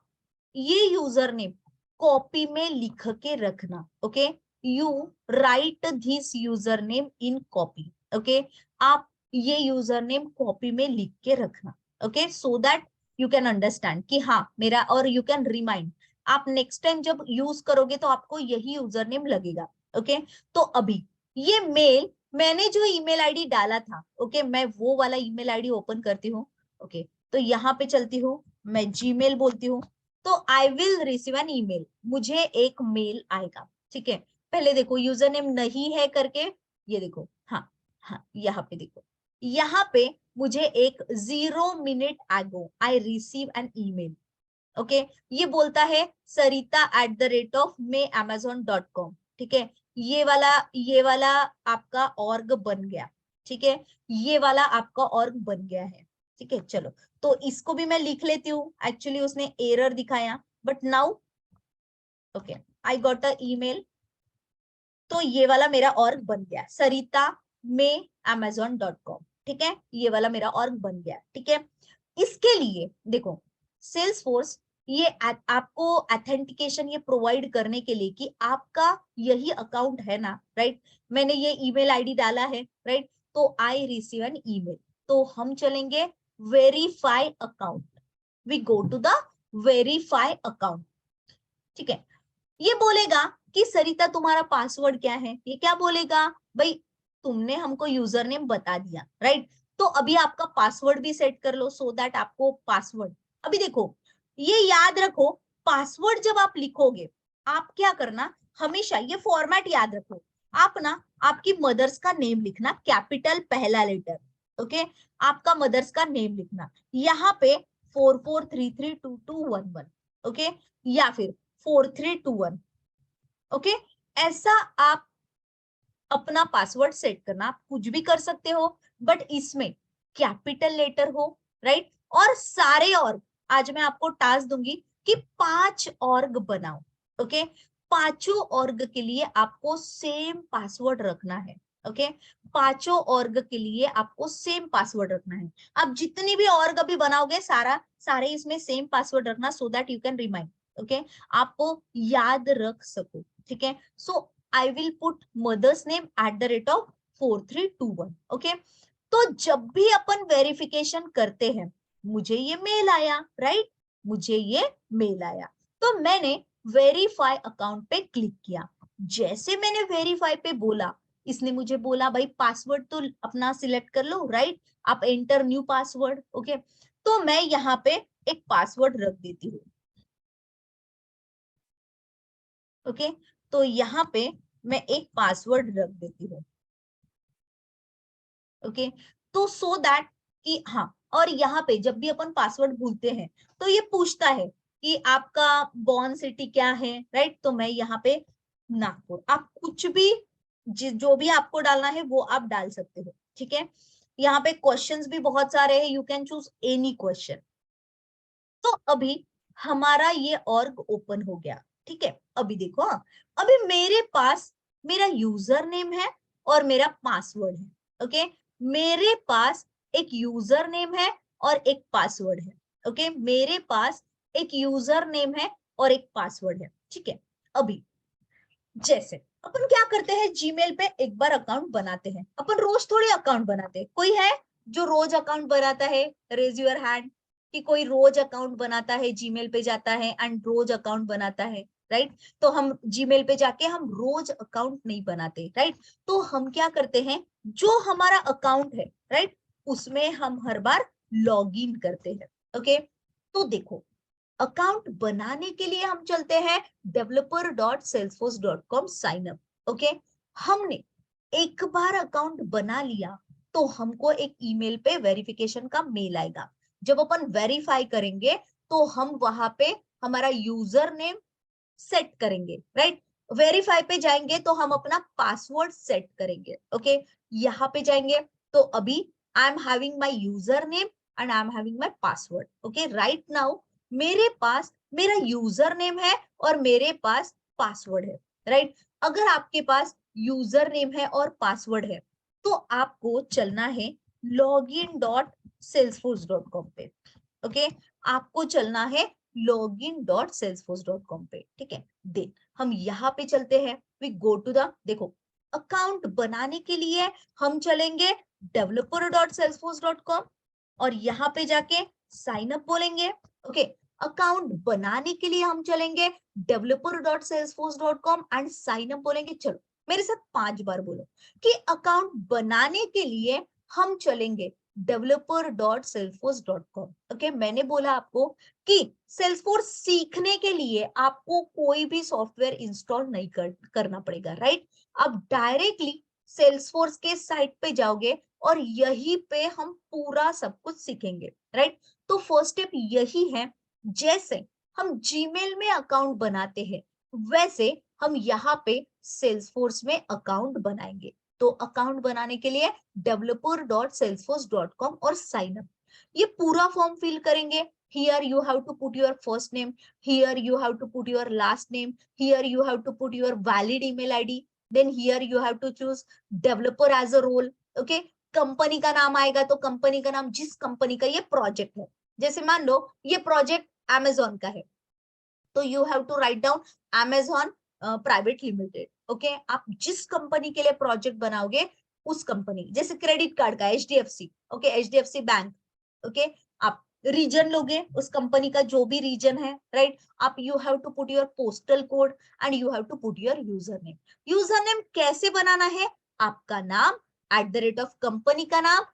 ये यूजर नेम कॉपी में लिख के रखना. Okay, you right this user name in copy. Okay, आप ये यूजर नेम कॉपी में लिख के रखना. Okay, so that you can understand कि हाँ मेरा, और यू कैन रिमाइंड. आप नेक्स्ट टाइम जब यूज करोगे तो आपको यही यूजर नेम लगेगा. ओके, तो अभी ये मेल मैंने जो ईमेल आईडी डाला था, ओके, मैं वो वाला ईमेल आईडी ओपन करती हूँ. ओके, तो यहाँ पे चलती हूँ, मैं जीमेल बोलती हूँ. तो I will receive an email, मुझे एक मेल आएगा. ठीक है, पहले देखो यूजर नेम नहीं है करके, ये देखो, हाँ हाँ, यहाँ पे देखो, यहाँ पे मुझे एक 0 minute ago I receive an email. Okay, ये बोलता है sarita@amazon.com. ठीक है, ये वाला आपका ऑर्ग बन गया. ठीक है, ये वाला आपका ऑर्ग बन गया है. ठीक है, चलो, तो इसको भी मैं लिख लेती हूँ. एक्चुअली उसने एरर दिखाया, but now okay, I got a email. तो ये वाला मेरा ऑर्ग बन गया, सरिता में amazon.com. ठीक है, ये वाला मेरा ऑर्ग बन गया. ठीक है, इसके लिए देखो, सेल्स फोर्स ये आपको ऑथेंटिकेशन ये प्रोवाइड करने के लिए कि आपका यही अकाउंट है ना, राइट, मैंने ये ईमेल आईडी डाला है, राइट, तो आई रिसीव एन ईमेल. तो हम चलेंगे verify account. We go to the verify account. ठीक है, ये बोलेगा कि सरिता तुम्हारा पासवर्ड क्या है. ये क्या बोलेगा भाई, तुमने हमको यूजर नेम बता दिया, राइट, तो अभी आपका पासवर्ड भी सेट कर लो सो दैट आपको पासवर्ड. अभी देखो, ये याद रखो, पासवर्ड जब आप लिखोगे, आप क्या करना, हमेशा ये फॉर्मेट याद रखो. आप ना आपकी मदर्स का नेम लिखना, कैपिटल पहला लेटर. ओके, आपका मदर्स का नेम लिखना, यहाँ पे 44332211. ओके, या फिर 4321. ओके, ऐसा आप अपना पासवर्ड सेट करना. आप कुछ भी कर सकते हो, बट इसमें कैपिटल लेटर हो, राइट. और सारे ऑर्ग, आज मैं आपको टास्क दूंगी कि 5 ऑर्ग बनाओ. ओके, पांचों ऑर्ग के लिए आपको सेम पासवर्ड रखना है. ओके, पांचों ऑर्ग के लिए आपको सेम पासवर्ड रखना है. आप जितनी भी ऑर्ग अभी बनाओगे, सारे इसमें सेम पासवर्ड रखना, so that you can remind. Okay, आपको याद रख सको. ठीक है, सो I will put mother's name @4321. Okay, तो जब भी अपन वेरिफिकेशन करते हैं, मुझे ये मेल आया, राइट, मुझे ये मेल आया, तो मैंने वेरीफाई अकाउंट पे क्लिक किया. जैसे मैंने वेरीफाई पे बोला, इसने मुझे बोला भाई पासवर्ड तो अपना सिलेक्ट कर लो, राइट, आप एंटर न्यू पासवर्ड. ओके, तो मैं यहाँ पे एक पासवर्ड रख देती हूँ. ओके, तो यहाँ पे मैं एक पासवर्ड रख देती हूँ. ओके, तो सो दैट कि हाँ, और यहाँ पे जब भी अपन पासवर्ड भूलते हैं तो ये पूछता है कि आपका बॉर्न सिटी क्या है, राइट, तो मैं यहाँ पे नागपुर. आप कुछ भी जो भी आपको डालना है वो आप डाल सकते हो. ठीक है, यहाँ पे क्वेश्चंस भी बहुत सारे हैं, you can choose any question. तो अभी हमारा ये ऑर्ग ओपन हो गया. ठीक है, अभी देखो, अभी मेरे पास मेरा यूजर नेम है और मेरा पासवर्ड है. ओके, मेरे पास एक यूजर नेम है और एक पासवर्ड है. ओके, मेरे पास एक यूजर नेम है और एक पासवर्ड है. ठीक है, अभी जैसे अपन क्या करते हैं, जीमेल पे एक बार अकाउंट बनाते हैं. अपन रोज थोड़ी अकाउंट बनाते हैं. कोई है जो रोज अकाउंट बनाता है, रेज योर हैंड. कि कोई रोज अकाउंट बनाता है, जीमेल पे जाता है एंड रोज अकाउंट बनाता है, राइट. तो हम जीमेल पे जाके हम रोज अकाउंट नहीं बनाते, राइट. तो हम क्या करते हैं, जो हमारा अकाउंट है, राइट, उसमें हम हर बार लॉग इन करते हैं. ओके, तो देखो, अकाउंट बनाने के लिए हम चलते हैं developer.salesforce.com साइन अप. ओके, हमने एक बार अकाउंट बना लिया तो हमको एक ईमेल पे वेरिफिकेशन का मेल आएगा। जब अपन वेरीफाई करेंगे तो हम वहां पे हमारा यूजर नेम सेट करेंगे, राइट। वेरीफाई पे जाएंगे तो हम अपना पासवर्ड सेट करेंगे, ओके। यहाँ पे जाएंगे तो अभी I am having my user name and I am having my password, okay. Right now मेरे पास मेरा यूजर नेम है और मेरे पास पासवर्ड है, राइट। अगर आपके पास यूजर नेम है और पासवर्ड है तो आपको चलना है login.salesforce.com पे, ओके। आपको चलना है login.salesforce.com पे, ठीक है। देन हम यहाँ पे चलते हैं, वी गो टू द, देखो अकाउंट बनाने के लिए हम चलेंगे developer.salesforce.com और यहाँ पे जाके साइन अप बोलेंगे, ओके। अकाउंट बनाने के लिए हम चलेंगे developer.salesforce.com एंड साइन अप बोलेंगे। चलो मेरे साथ 5 बार बोलो कि अकाउंट बनाने के लिए हम चलेंगे developer.salesforce.com, ओके। मैंने बोला आपको कि सेल्सफोर्स सीखने के लिए आपको कोई भी सॉफ्टवेयर इंस्टॉल नहीं करना पड़ेगा, राइट। आप डायरेक्टली सेल्सफोर्स के साइट पे जाओगे और यहीं पे हम पूरा सब कुछ सीखेंगे, राइट। तो फर्स्ट स्टेप यही है, जैसे हम जीमेल में अकाउंट बनाते हैं वैसे हम यहाँ पे सेल्सफोर्स में अकाउंट बनाएंगे। तो अकाउंट बनाने के लिए developer.salesforce.com और साइन अप, ये पूरा फॉर्म फिल करेंगे। Here you have to put your first name, here you have to put your last name, here you have to put your valid email ID, then here you have to choose developer as a role, okay। Company का नाम आएगा तो company का नाम, जिस company का ये project है, जैसे मान लो ये प्रोजेक्ट Amazon का है तो you have to write down Amazon private limited, okay. आप जिस कंपनी के लिए प्रोजेक्ट बनाओगे उस कंपनी, जैसे क्रेडिट कार्ड का HDFC, okay, HDFC bank, okay. आप रीजन लोगे उस कंपनी का जो भी रीजन है, राइट। आप you have to put your postal code and you have to put your user name. User name कैसे बनाना है, आपका नाम @ कंपनी का नाम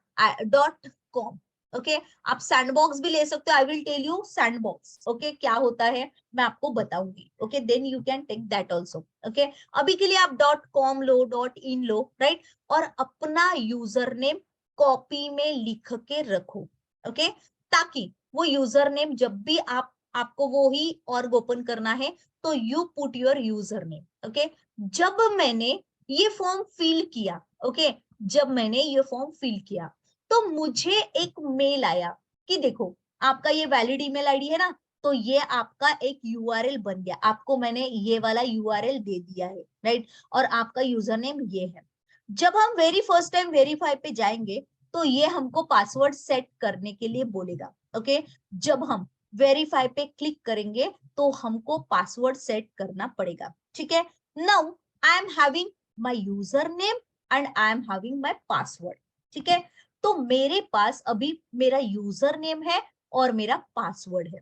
.com, ओके। आप सैंडबॉक्स भी ले सकते हो, I will tell you sandbox, okay, क्या होता है मैं आपको बताऊंगी, okay. Then you can take that also, okay. अभी के लिए आप .com लो, .in लो, राइट। और अपना यूजर नेम कॉपी में लिख के रखो, ओके, ताकि वो यूजर नेम जब भी आपको वो ही और ओपन करना है तो you put your user name, okay. जब मैंने ये फॉर्म फिल किया, ओके, जब मैंने ये फॉर्म फिल किया तो मुझे एक मेल आया कि देखो आपका ये वैलिड ईमेल आईडी है ना, तो ये आपका एक यूआरएल बन गया, आपको मैंने ये वाला यूआरएल दे दिया है, राइट। और आपका यूजर नेम ये है। जब हम वेरी फर्स्ट टाइम वेरीफाई पे जाएंगे तो ये हमको पासवर्ड सेट करने के लिए बोलेगा, ओके। जब हम वेरीफाई पे क्लिक करेंगे तो हमको पासवर्ड सेट करना पड़ेगा, ठीक है। Now I am having my user name and I am having my password, ठीक है। तो मेरे पास अभी मेरा यूजर नेम है और मेरा पासवर्ड है।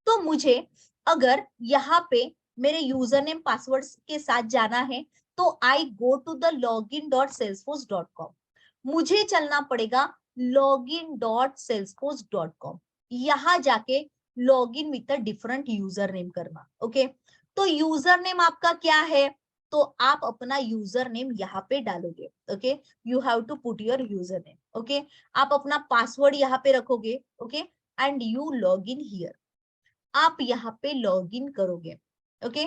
तो मुझे अगर यहाँ पे मेरे यूजर नेम पासवर्ड के साथ जाना है तो I go to the login.salesforce.com, मुझे चलना पड़ेगा login.salesforce.com, यहाँ जाके login with a different user name करना, ओके। तो यूजर नेम आपका क्या है, तो आप अपना यूजर नेम यहाँ पे डालोगे, okay. You have to put your user name, okay. आप अपना पासवर्ड यहाँ पे रखोगे, okay, and you log in here, आप यहाँ पे लॉग इन करोगे, ओके।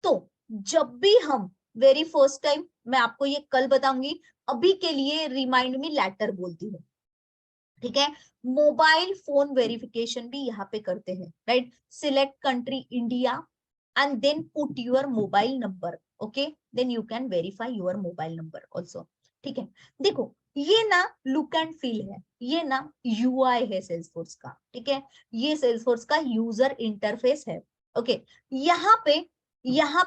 तो जब भी हम वेरी फर्स्ट टाइम, मैं आपको ये कल बताऊंगी, अभी के लिए रिमाइंड मी लेटर बोलती हूँ, ठीक है। मोबाइल फोन वेरिफिकेशन भी यहाँ पे करते हैं, right. Select country India and then put your mobile number, okay, then you can verify your mobile number also, ठीक है। देखो ये ना लुक एंड फील है, ये ना यूआई है सेल्सफोर्स का, ठीक है। ये सेल्सफोर्स का यूजर इंटरफेस है, ओके। यहाँ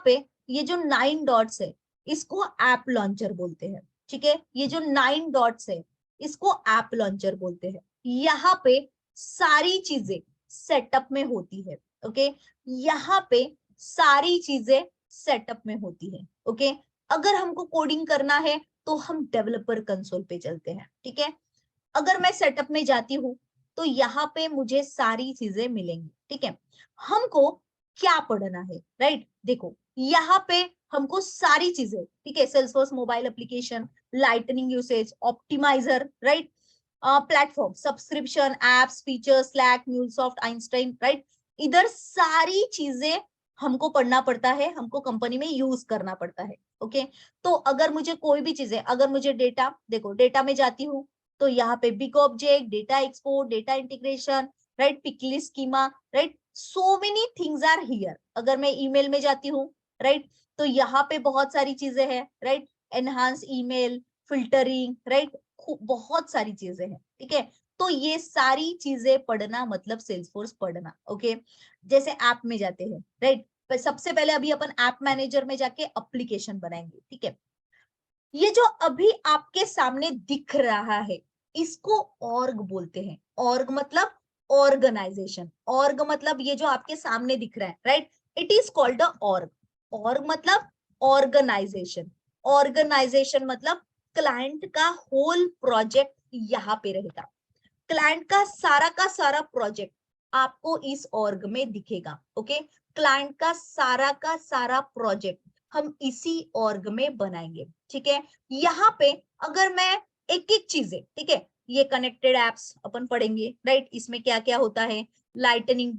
पे ये जो 9 डॉट्स है इसको ऐप लॉन्चर बोलते हैं, ठीक है। ये जो 9 डॉट्स है इसको ऐप लॉन्चर बोलते हैं। यहाँ पे सारी चीजें सेटअप में होती है, ओके। यहाँ पे सारी चीजें सेटअप में होती है, ओके। अगर हमको कोडिंग करना है तो हम डेवलपर कंसोल पे चलते हैं, ठीक है। अगर मैं सेटअप में जाती हूँ तो यहाँ पे मुझे सारी चीजें मिलेंगी, ठीक है। हमको क्या पढ़ना है, राइट। देखो यहाँ पे हमको सारी चीजें, ठीक है, Salesforce mobile application, lightning usage, optimizer, right, platform, subscription, apps, features, Slack, MuleSoft, Einstein, right. इधर सारी चीजें हमको पढ़ना पड़ता है, हमको कंपनी में यूज करना पड़ता है। ओके, तो अगर मुझे कोई भी चीजें, अगर मुझे डेटा, देखो डेटा में जाती हूँ तो यहाँ पे big object, data export, data integration, right, पिकली schema, right, so many things are here. अगर मैं ईमेल में जाती हूँ, राइट, तो यहाँ पे बहुत सारी चीजें हैं, right, enhance email, filtering, right, बहुत सारी चीजें हैं, ठीक है। तो ये सारी चीजें पढ़ना मतलब सेल्सफोर्स पढ़ना। ओके, जैसे ऐप में जाते हैं, राइट, सबसे पहले अभी अपन ऐप मैनेजर में जाके एप्लीकेशन बनाएंगे, ठीक है। ये जो अभी आपके सामने दिख रहा है इसको ऑर्ग बोलते हैं। ऑर्ग मतलब ऑर्गेनाइजेशन, ऑर्ग मतलब ये जो आपके सामने दिख रहा है, right, it is called a org. Org मतलब ऑर्गेनाइजेशन, ऑर्गेनाइजेशन मतलब क्लाइंट का होल प्रोजेक्ट यहाँ पे रहेगा। क्लाइंट का सारा प्रोजेक्ट आपको इस ऑर्ग में दिखेगा। ओके, क्लाइंट का सारा प्रोजेक्ट हम इसी ऑर्ग में बनाएंगे, ठीक है। यहाँ पे अगर मैं एक एक चीजें, ठीक है, ये कनेक्टेड एप्स अपन पढ़ेंगे, राइट, इसमें क्या क्या होता है, लाइटनिंग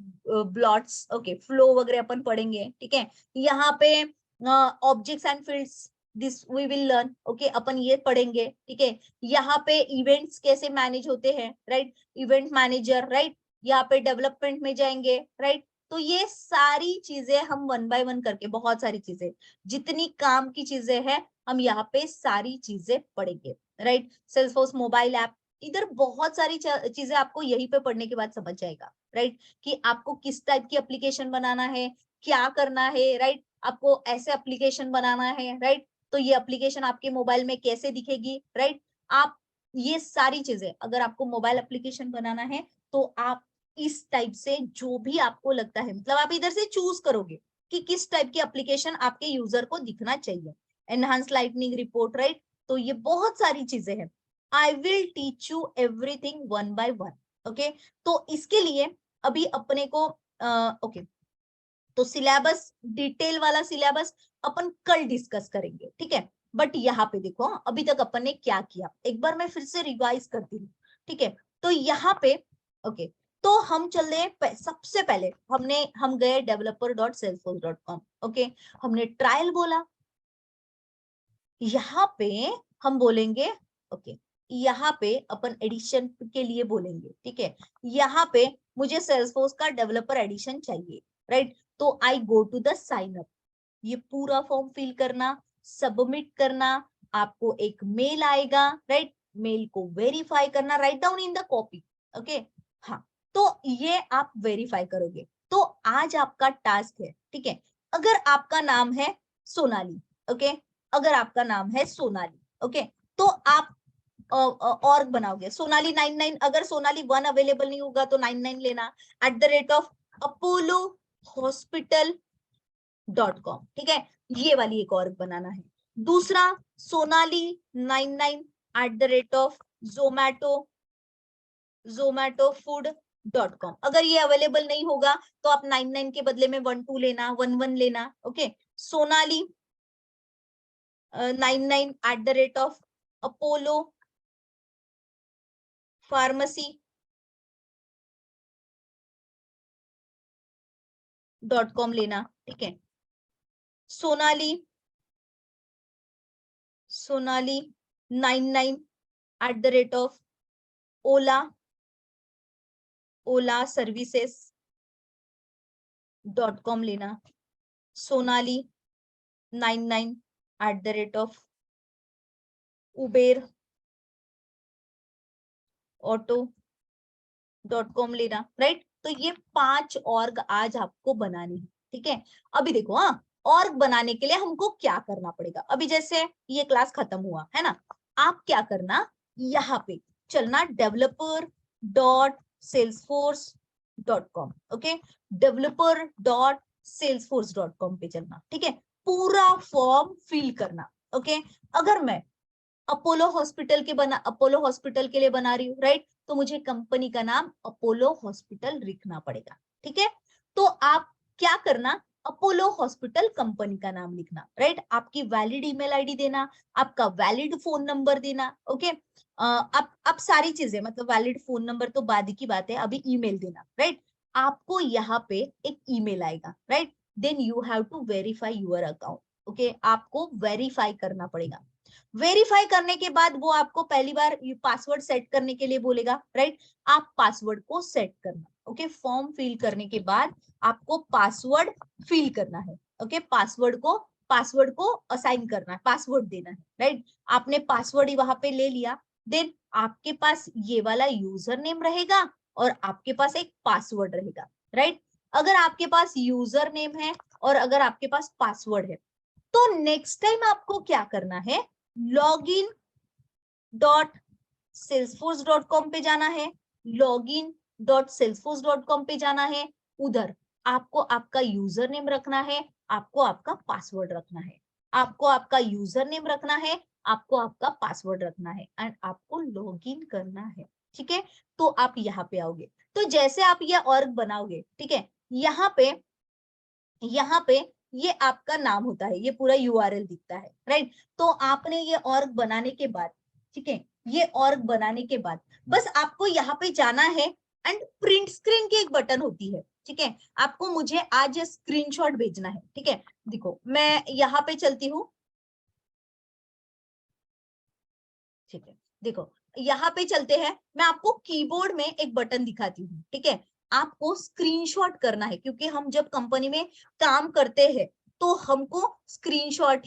ब्लॉट्स, ओके, फ्लो वगैरह अपन पढ़ेंगे, ठीक है। यहाँ पे objects and fields, this we will learn, okay, अपन ये पढ़ेंगे, ठीक है। यहाँ पे इवेंट्स कैसे मैनेज होते हैं, राइट, इवेंट मैनेजर, राइट, यहाँ पे डेवलपमेंट में जाएंगे, राइट। तो ये सारी चीजें हम वन बाय वन करके, बहुत सारी चीजें, जितनी काम की चीजें हैं हम यहाँ पे सारी चीजें पढ़ेंगे, राइट। सेल्सफोर्स मोबाइल ऐप, इधर बहुत सारी चीजें आपको यहीं पे पढ़ने के बाद समझ जाएगा, राइट, कि आपको किस टाइप की एप्लीकेशन बनाना है, क्या करना है, राइट, आपको ऐसे एप्लीकेशन बनाना है, राइट, तो ये एप्लीकेशन आपके मोबाइल में कैसे दिखेगी, राइट। आप ये सारी चीजें, अगर आपको मोबाइल एप्लीकेशन बनाना है तो आप इस टाइप से जो भी आपको लगता है, मतलब आप इधर से चूज करोगे कि किस टाइप की एप्लीकेशन आपके यूजर को दिखना चाहिए। एनहांस लाइटनिंग रिपोर्ट, राइट, तो ये बहुत सारी चीजें हैं। आई will teach you everything one by one. Okay, तो इसके लिए अभी अपने को ओके, तो सिलेबस, डिटेल वाला सिलेबस अपन कल डिस्कस करेंगे, ठीक है। बट यहाँ पे देखो अभी तक अपन ने क्या किया, एक बार मैं फिर से रिवाइज करती हूँ, ठीक है। तो यहाँ पे ओके, तो हम चल रहे, सबसे पहले हम गए developer.salesforce.com, ओके, हमने ट्रायल बोला, यहाँ पे हम बोलेंगे, ओके, यहाँ पे अपन एडिशन के लिए बोलेंगे, ठीक है। यहाँ पे मुझे सेल्सफोर्स का डेवलपर एडिशन चाहिए, राइट, तो I go to the sign up, ये पूरा फॉर्म फिल करना, सबमिट करना, आपको एक मेल आएगा, राइट, मेल को वेरीफाई करना, write down in the copy, okay, हाँ, तो ये आप वेरीफाई करोगे। तो आज आपका टास्क है, ठीक है, अगर आपका नाम है सोनाली, ओके, अगर आपका नाम है सोनाली, ओके, तो आप ऑर्ग बनाओगे सोनाली 99, अगर सोनाली 1 अवेलेबल नहीं होगा तो 99 लेना, @ अपोलो हॉस्पिटल.com, ठीक है, ये वाली एक ऑर्ग बनाना है। दूसरा सोनाली 99 @ zomato food.com, अगर ये अवेलेबल नहीं होगा तो आप 99 के बदले में 12 लेना, 11 लेना, ओके। सोनाली 99 @अपोलो pharmacy.com लेना, ठीक है। सोनाली 99 @ola services.com लेना। सोनाली 99 @uber auto.com लेना, राइट। तो ये 5 ऑर्ग आज आपको बनानी है, ठीक है। अभी देखो, हाँ, ऑर्ग बनाने के लिए हमको क्या करना पड़ेगा, अभी जैसे ये क्लास खत्म हुआ है ना, आप क्या करना, यहाँ पे चलना developer.salesforce.com, ओके, developer.salesforce.com पे चलना, ठीक है, पूरा फॉर्म फिल करना, ओके। अगर मैं अपोलो हॉस्पिटल के लिए बना रही हूँ, राइट, तो मुझे कंपनी का नाम अपोलो हॉस्पिटल लिखना पड़ेगा, ठीक है। तो आप क्या करना, अपोलो हॉस्पिटल कंपनी का नाम लिखना, राइट। आपकी वैलिड ईमेल आईडी देना, आपका वैलिड फोन नंबर देना, ओके। अब सारी चीजें, मतलब वैलिड फोन नंबर तो बाद की बात है, अभी ईमेल देना, राइट। आपको यहाँ पे एक ईमेल आएगा, right. Then you have to verify your account, okay. आपको वेरीफाई करना पड़ेगा। वेरीफाई करने के बाद वो आपको पहली बार पासवर्ड सेट करने के लिए बोलेगा, राइट। आप पासवर्ड को सेट करना, ओके। फॉर्म फिल करने के बाद आपको पासवर्ड फिल करना है, ओके। पासवर्ड को असाइन करना है, पासवर्ड देना है, राइट। आपने पासवर्ड ही वहां पे ले लिया। देन आपके पास ये वाला यूजर नेम रहेगा और आपके पास एक पासवर्ड रहेगा, राइट। अगर आपके पास यूजर नेम है और अगर आपके पास पासवर्ड है, तो नेक्स्ट टाइम आपको क्या करना है, लॉगिन डॉट salesforce.com पे जाना है, login.salesforce.com पे जाना है। उधर आपको आपका यूजर नेम रखना है, आपको आपका पासवर्ड रखना है, आपको आपका यूजर नेम रखना है, आपको आपका पासवर्ड रखना है एंड आपको लॉगिन करना है, ठीक है। तो आप यहाँ पे आओगे, तो जैसे आप ये ऑर्ग बनाओगे, ठीक है, यहाँ पे ये आपका नाम होता है, ये पूरा यूआरएल दिखता है, राइट। तो आपने ये ऑर्ग बनाने के बाद, ठीक है, ये ऑर्ग बनाने के बाद बस आपको यहाँ पे जाना है एंड प्रिंट स्क्रीन की एक बटन होती है, ठीक है। आपको मुझे आज स्क्रीनशॉट भेजना है, ठीक है। देखो मैं यहाँ पे चलती हूँ, ठीक है। देखो यहाँ पे चलते हैं, मैं आपको कीबोर्ड में एक बटन दिखाती हूँ, ठीक है। आपको स्क्रीनशॉट करना है, क्योंकि हम जब कंपनी में काम करते हैं तो हमको स्क्रीनशॉट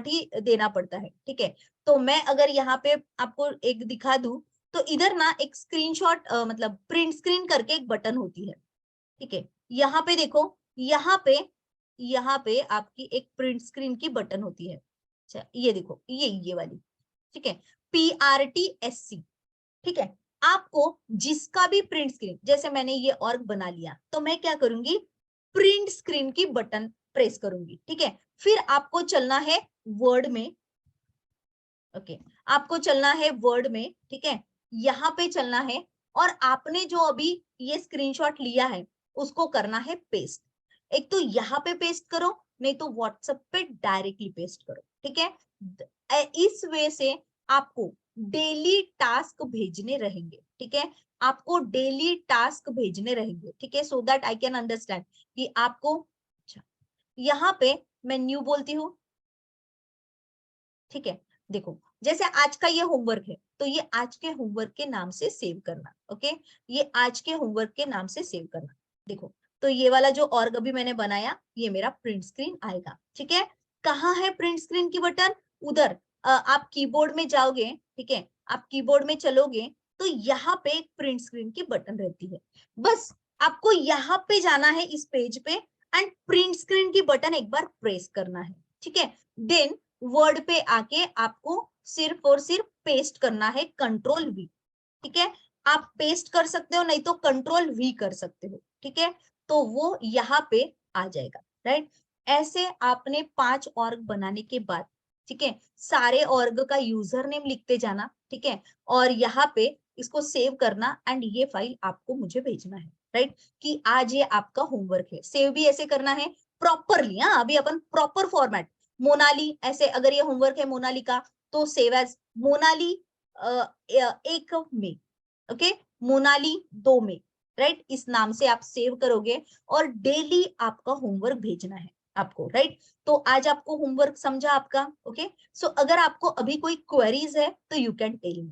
ही देना पड़ता है, ठीक है। तो मैं अगर यहाँ पे आपको एक दिखा दूं, तो इधर ना एक स्क्रीनशॉट मतलब प्रिंट स्क्रीन करके एक बटन होती है, ठीक है। यहाँ पे देखो, यहाँ पे आपकी एक प्रिंट स्क्रीन की बटन होती है। अच्छा ये देखो, ये वाली, ठीक है, PRTSC, ठीक है। आपको जिसका भी प्रिंट स्क्रीन, जैसे मैंने ये ऑर्ग बना लिया, तो मैं क्या करूंगी, प्रिंट स्क्रीन की बटन प्रेस करूंगी, ठीक है। फिर आपको चलना है वर्ड में, ओके। आपको चलना है वर्ड में, ठीक है, यहाँ पे चलना है और आपने जो अभी ये स्क्रीनशॉट लिया है उसको करना है पेस्ट। एक तो यहाँ पे पेस्ट करो, नहीं तो व्हाट्सएप पे डायरेक्टली पेस्ट करो, ठीक है। इस वे से आपको डेली टास्क भेजने रहेंगे, ठीक है। आपको डेली टास्क भेजने रहेंगे, ठीक है, so that I can understand कि आपको। अच्छा, यहाँ पे मैं न्यू बोलती हूँ, ठीक है। देखो जैसे आज का ये होमवर्क है, तो ये आज के होमवर्क के नाम से सेव करना, ओके। ये आज के होमवर्क के नाम से सेव करना। देखो तो ये वाला जो ऑर्ग अभी मैंने बनाया, ये मेरा प्रिंट स्क्रीन आएगा, ठीक है। कहाँ है प्रिंट स्क्रीन की बटन, उधर आप कीबोर्ड में जाओगे, ठीक है, आप कीबोर्ड में चलोगे तो यहाँ पे एक प्रिंट स्क्रीन की बटन रहती है। बस आपको यहाँ पे जाना है इस पेज पे एंड प्रिंट स्क्रीन की बटन एक बार प्रेस करना है, ठीक है। देन वर्ड पे आके आपको सिर्फ और सिर्फ पेस्ट करना है, कंट्रोल वी, ठीक है। आप पेस्ट कर सकते हो, नहीं तो कंट्रोल वी कर सकते हो, ठीक है। तो वो यहाँ पे आ जाएगा, राइट। ऐसे आपने 5 ऑर्ग बनाने के बाद, ठीक है, सारे ऑर्ग का यूजर नेम लिखते जाना, ठीक है, और यहाँ पे इसको सेव करना एंड ये फाइल आपको मुझे भेजना है, राइट, कि आज ये आपका होमवर्क है। सेव भी ऐसे करना है प्रॉपरली, हाँ, अभी अपन प्रॉपर फॉर्मेट, मोनाली, ऐसे अगर ये होमवर्क है मोनाली का, तो सेव एज मोनाली 1 में, ओके, मोनाली 2 में, राइट। इस नाम से आप सेव करोगे और डेली आपका होमवर्क भेजना है आपको, राइट। तो आज आपको होमवर्क समझा आपका, ओके। सो अगर आपको अभी कोई क्वेरीज है तो यू कैन टेल मी।